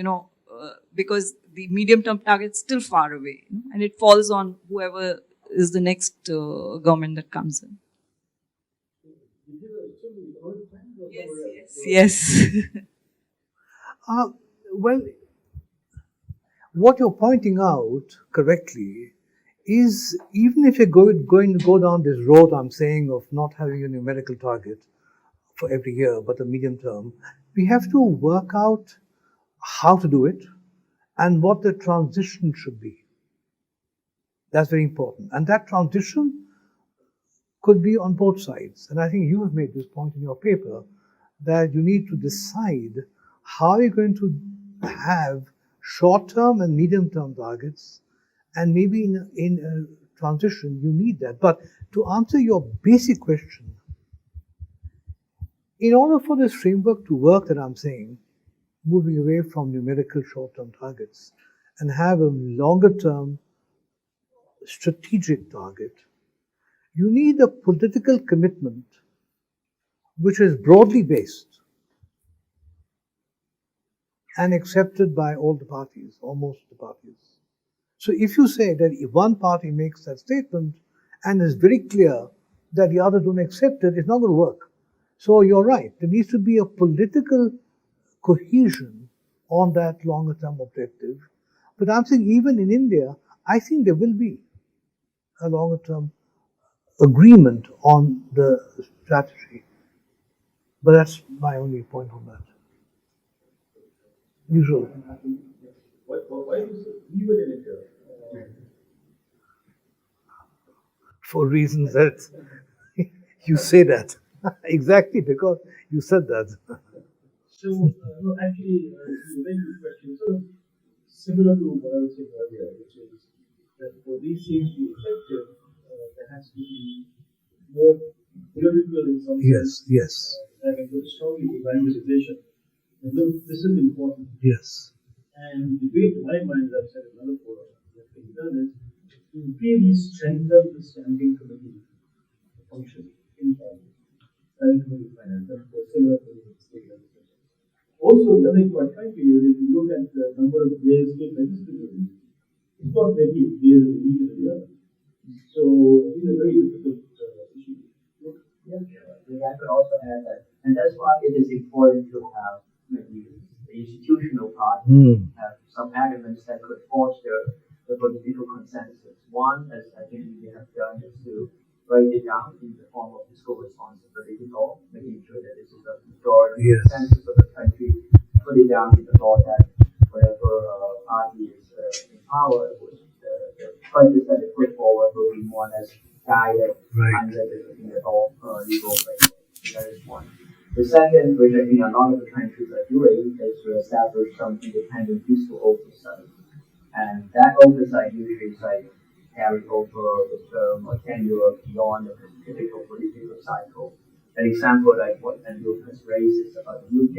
Speaker 10: because the medium-term target is still far away, and it falls on whoever is the next government that comes in. Yes.
Speaker 6: Well, what you're pointing out correctly is even if you're going to go down this road I'm saying of not having a numerical target for every year, but a medium term, we have to work out how to do it and what the transition should be. That's very important. And that transition could be on both sides. And I think you have made this point in your paper that you need to decide how you're going to have short-term and medium-term targets, and maybe in a transition you need that. But to answer your basic question, in order for this framework to work that I'm saying, moving away from numerical short-term targets and have a longer-term strategic target, you need a political commitment which is broadly based and accepted by all the parties, or most of the parties. So if you say that if one party makes that statement and is very clear that the other don't accept it, it's not going to work. So you're right, there needs to be a political cohesion on that longer term objective. But I'm saying even in India, I think there will be a longer term agreement on the strategy. But that's my only point on that. Usually.
Speaker 1: Why is it even in India?
Speaker 6: For reasons that you say that. Exactly, because you said that.
Speaker 1: So, no, actually, it's a very good question. Sort of similar to what I was saying earlier, which is that for these things to be effective, there has to be more political in some sense.
Speaker 6: Yes.
Speaker 1: Having good strongly evangelization. And look, this is important.
Speaker 6: Yes.
Speaker 1: And the way, to my mind, as I've said in another forum, what can be done is to really strengthen the standing committee function in Parliament. Standing committee finance, and of course, similar to the state legislature. Also, the other thing quite frankly is if you look at the number of various state legislatures, it's not very clear in the region of the other. So, it's a very difficult issue.
Speaker 3: Yeah, I could also add that, and that's why it is important to have maybe the institutional part, have some elements that could foster the political consensus. One, as I think we have done, is to write it down in the form of fiscal responsibility law, making sure that this is a majority consensus of the country, put it down in the law that whatever party is in power, the budgets that they put forward will be more or less guided under the law legal framework. That is one. The second, which I think a lot of the countries are doing, is to establish some independent fiscal oversight. And that oversight usually is like carried over the term or tenure beyond the typical political cycle. An example like what Andrew has raised is about the UK,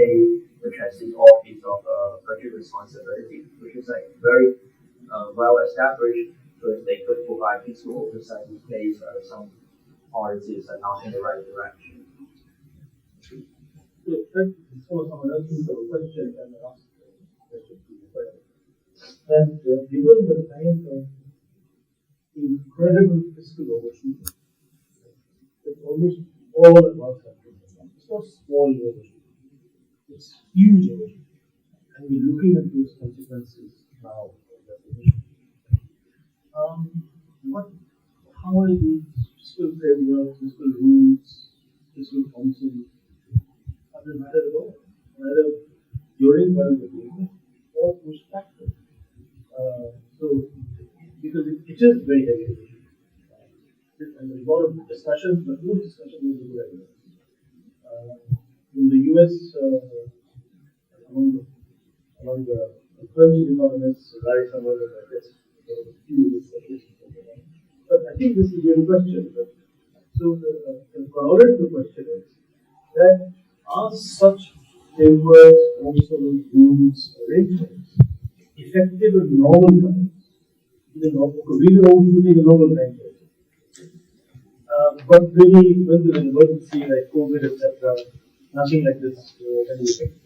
Speaker 3: which has this office of budget responsibility, which is like very well established, so that they could provide fiscal oversight in case some policies are not in the right direction.
Speaker 1: So someone else has a question and ask a question to you. And given the kind of incredible fiscal overshoot, it's almost all about countries. It's not small overshoot, it's huge overshoot. And we're looking at those consequences now. How are these fiscal frameworks, fiscal rules, fiscal council? Doesn't matter at all. Rather,
Speaker 11: during one of the agreement or post facto. So, because it is very heavy. And there's a lot of discussions, but no discussion is a good idea. In the US, among the French economists, Larry Summers, I guess, there were a few discussions. But I think this is a real question. So the corollary to the question is that are such frameworks, also rules, arrangements effective in normal times? We are overshooting a normal time. But really, when there's an emergency like COVID, etc., nothing like this can be effective.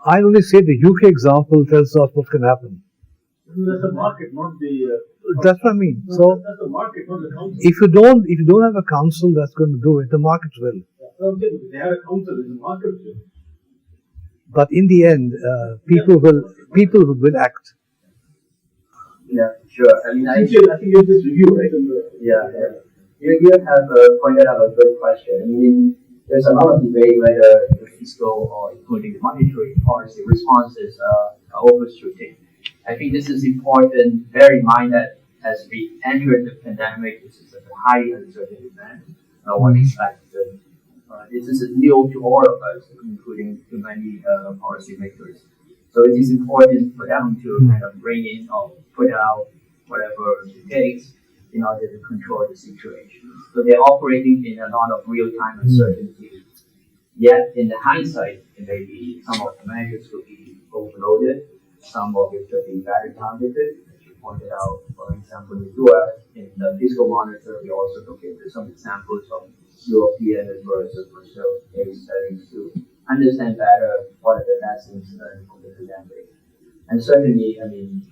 Speaker 6: I only say the UK example tells us what can happen.
Speaker 11: That's the market, not the.
Speaker 6: That's what I mean. So
Speaker 11: that's the market, not the council.
Speaker 6: if you don't have a council that's going to do it, the market will.
Speaker 11: If they have a council, the market will.
Speaker 6: But in the end, people will act.
Speaker 12: Yeah, sure. I mean, I think
Speaker 11: you have this review, right?
Speaker 12: Yeah. You have pointed out a good question. I mean, there's a lot of debate whether the fiscal or including the monetary policy responses are overshooting. I think this is important. Bear in mind that as we entered the pandemic, this is a highly uncertain event. No one expected. This is new to all of us, including to many policymakers. So it is important for them to kind of bring in or put out whatever it takes in order to control the situation. So they're operating in a lot of real-time uncertainty. Yet, in the hindsight, it may be some of the measures could be overloaded, some of it could be better targeted. As you pointed out, for example, in the US, in the fiscal monitor, we also look into some examples of European as well as Brazil case studies to understand better what are the lessons learned from the pandemic. And certainly, I mean,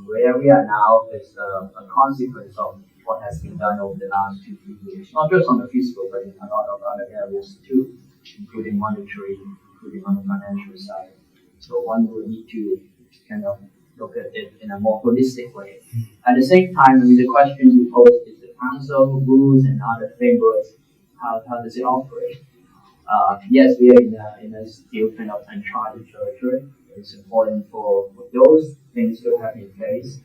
Speaker 12: where we are now is a consequence of what has been done over the last 2-3 years, not just on the fiscal, but in a lot of other areas too, including monetary, including on the financial side. So one will need to kind of look at it in a more holistic way. At the same time, I mean, the question you posed is the council, rules, and other frameworks, how does it operate? Yes, we are in a still kind of uncharted territory. It's important for those things to have in place.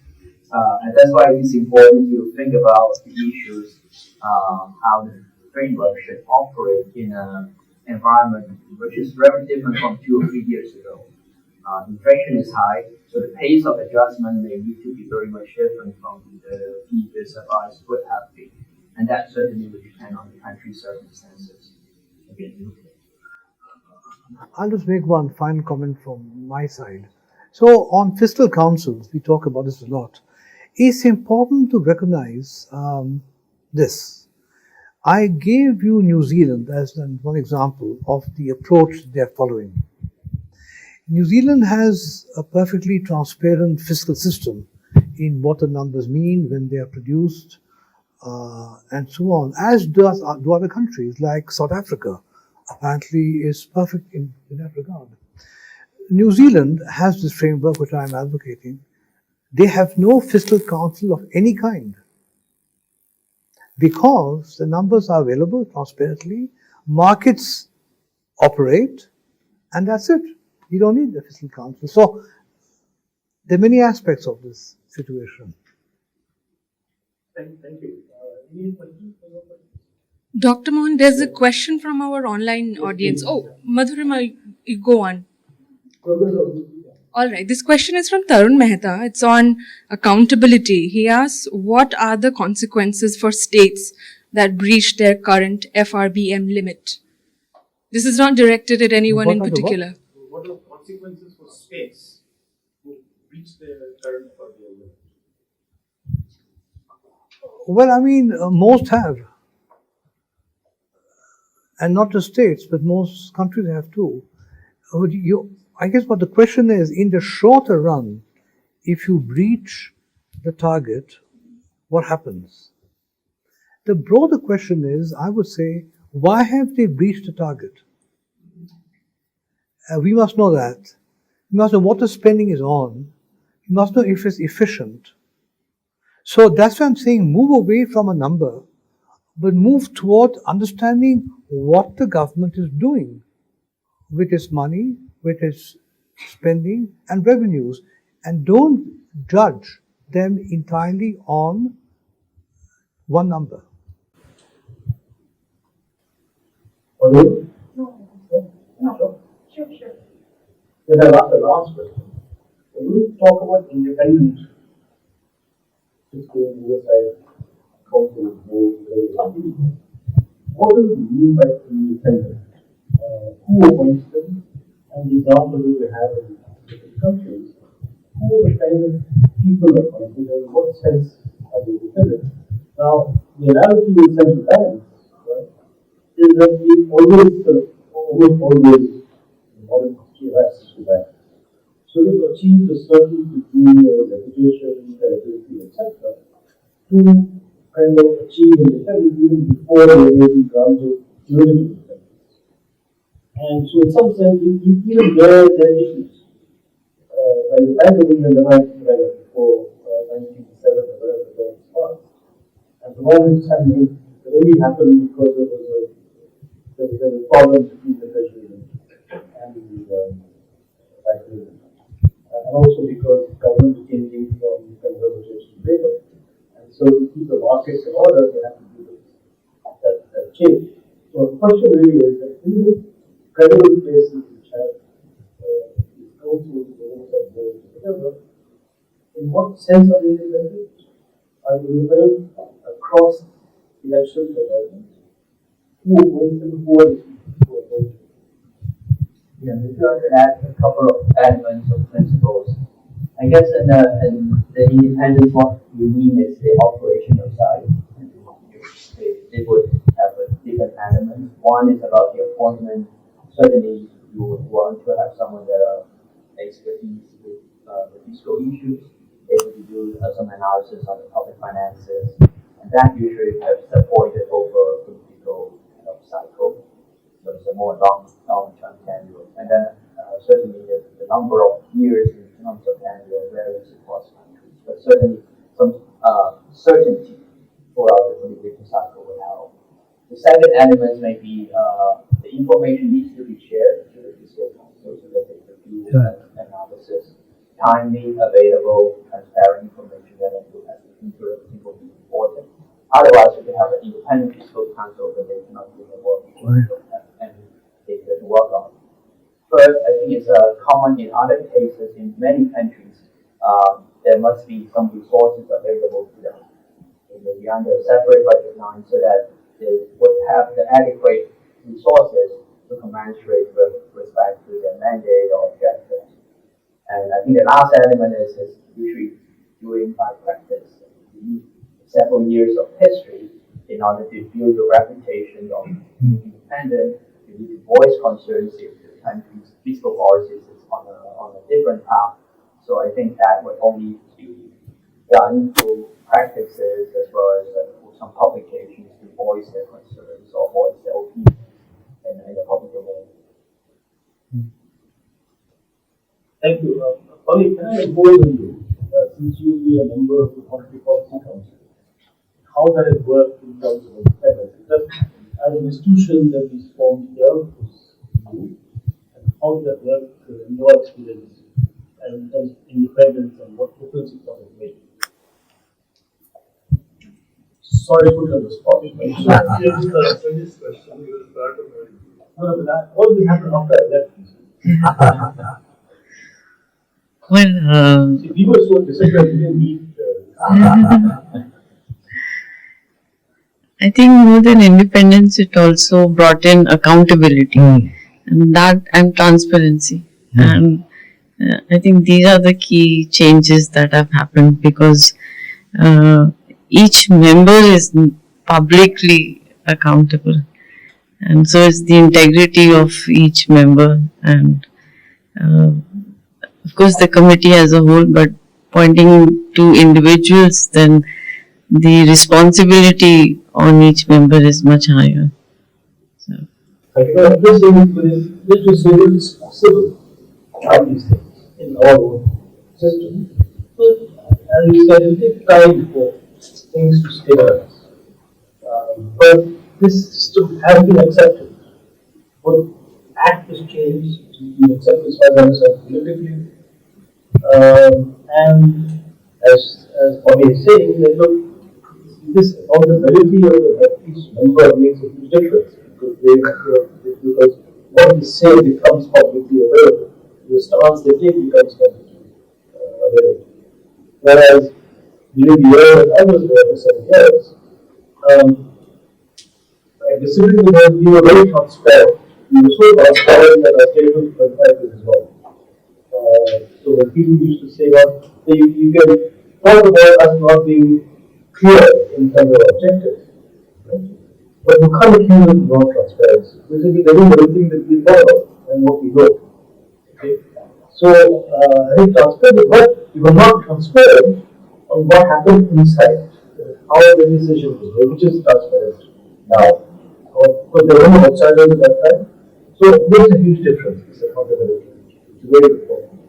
Speaker 12: And that's why it's important to think about the issues, how the framework should operate in an environment which is very different from 2 or 3 years ago. Inflation is high, so the pace of adjustment may need to be very much different from the previous advice would have been. And that certainly would depend on the country's circumstances. Again,
Speaker 6: I'll just make one final comment from my side. So on fiscal councils, we talk about this a lot. It's important to recognize this. I gave you New Zealand as one example of the approach they're following. New Zealand has a perfectly transparent fiscal system in what the numbers mean when they are produced and so on, as do other countries like South Africa. Apparently is perfect in that regard. New Zealand has this framework which I am advocating. They have no fiscal council of any kind because the numbers are available transparently, markets operate, and that's it. You don't need the fiscal council. So there are many aspects of this situation.
Speaker 11: Thank you. Any questions?
Speaker 13: Dr. Mohan, there's a question from our online audience. Oh, Madhurima, you go on. All right. This question is from Tarun Mehta. It's on accountability. He asks, what are the consequences for states that breach their current FRBM limit? This is not directed at anyone in particular.
Speaker 11: What are the consequences for states who breach their current FRBM limit?
Speaker 6: Well, I mean, most have. And not just states, but most countries have too. I guess what the question is, in the shorter run, if you breach the target, what happens? The broader question is, I would say, why have they breached the target? We must know that. We must know what the spending is on. We must know if it's efficient. So that's why I'm saying move away from a number, but move toward understanding what the government is doing. with its money, with its spending and revenues, and don't judge them entirely on one number.
Speaker 11: Hello? Sure. Then I'll ask the last question. When we talk about independent fiscal oversight council board, what do we mean by independent? Who appoints them? And the example that we have in different countries, who are the kind of people appointed and in what sense are they independent? Now, the analogy with central banks, right, is that we almost always modern history of access to banks. So they've achieved a certain degree of reputation, credibility, etc. to kind of achieve independence even before they may be granted juridical independence. And so in some sense, even there are issues. Like the Bank of England, before 1997, or whatever the law was. And the one understanding that only happened because there was a problem between the Treasury and the Bank of England. And also because government was changing from conservative to Labour. And so to keep the markets in order, they have to do that change. So the question really is that in the credible places which have councils, boards, whatever, in what sense are they independent? Are they independent across elections or government? Who appoints them? Who are the people who appoint them?
Speaker 12: Yeah, if you want to add a couple of elements or principles, I guess in the independence, what you mean is the operational side. It would have a different element. One is about the appointment. Certainly, you would want to have someone that are expertise with the fiscal issues, able to do some analysis on the public finances, and that usually has supported over a political cycle. So it's a more long-term tenure. And then certainly the number of years in terms of tenure varies across countries. But certainly some certainty throughout the political cycle will help. The second element may be the information needs to be shared to the fiscal council so that they can do analysis, timely, available, transparent information that has interesting will be important. Otherwise, if you have an independent fiscal council, then they cannot do the work and they can work on. Third, I think it's common in other cases in many countries. There must be some resources available to them. It may be under a separate budget line so that they would have the adequate resources to commensurate with respect to their mandate or objectives. And I think the last element is usually doing by practice. You need several years of history in order to build your reputation of being independent. You need to voice concerns if the country's fiscal policies is on a different path. So I think that would only be done through practices as well as some publications to voice their concerns or voice their opinions in the public domain.
Speaker 11: Thank you. Polly, can I impose on you, since you will be a member of the Monetary Policy Council, how does it work in terms of independence? Just as an institution that is formed here, and how does that work in your experience and in terms of independence and what difference it does make? Sorry to put you on the spot. This question, you will start no, but all will happen after I left.
Speaker 14: Well,
Speaker 11: see, we were so disciplined, we didn't need.
Speaker 14: I think more than independence, it also brought in accountability and transparency. And I think these are the key changes that have happened because each member is publicly accountable. And so it's the integrity of each member and of course the committee as a whole, but pointing to individuals, then the responsibility on each member is much higher. So.
Speaker 11: I'm just saying this is possible all these things in our own system. But as you said, it takes time for things to stabilize. But this system has been accepted. What act this change, to accept this as understand politically. And as Bobby is saying, that look, this accountability of each member makes a huge difference because what they say becomes publicly available. The stance they take becomes publicly available. Whereas during the year that I was there for 7 years, discipline was we were very transparent. We were so transparent that our statements were private as well. So when people used to say, well, you can talk about us not being clear in terms of objectives, right? But you can't accuse us of non-transparency. Basically, they do everything that we follow and what we know. Okay? So I think transparent, but you were not transparent on what happened inside, how the decision was made, which is transparent now. Because there were no outsiders at that time. So it makes a huge difference, this accountability. It's very important.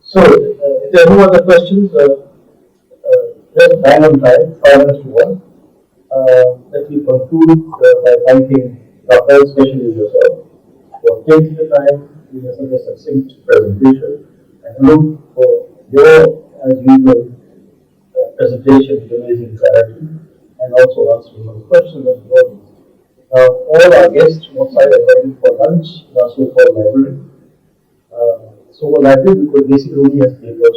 Speaker 11: So, if there are no other questions, just bang on time, 5 minutes to 1. Let me conclude by thanking Rafael, especially yourself, for taking the time, giving us such a succinct presentation, and look for your, as usual, presentation with amazing clarity, and also answering some questions of the audience. All our guests from outside are invited for lunch in our so-called library. So-called library because basically only has papers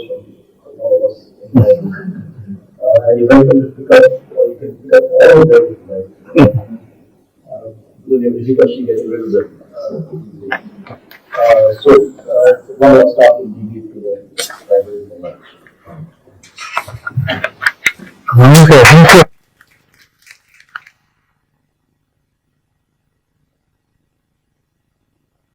Speaker 11: from all of us in the library. And you're welcome to pick up, or you can pick up all of them if you like. Because she gets rid of them. So, one of our staff will give you to the library for lunch.
Speaker 6: Okay, thank you.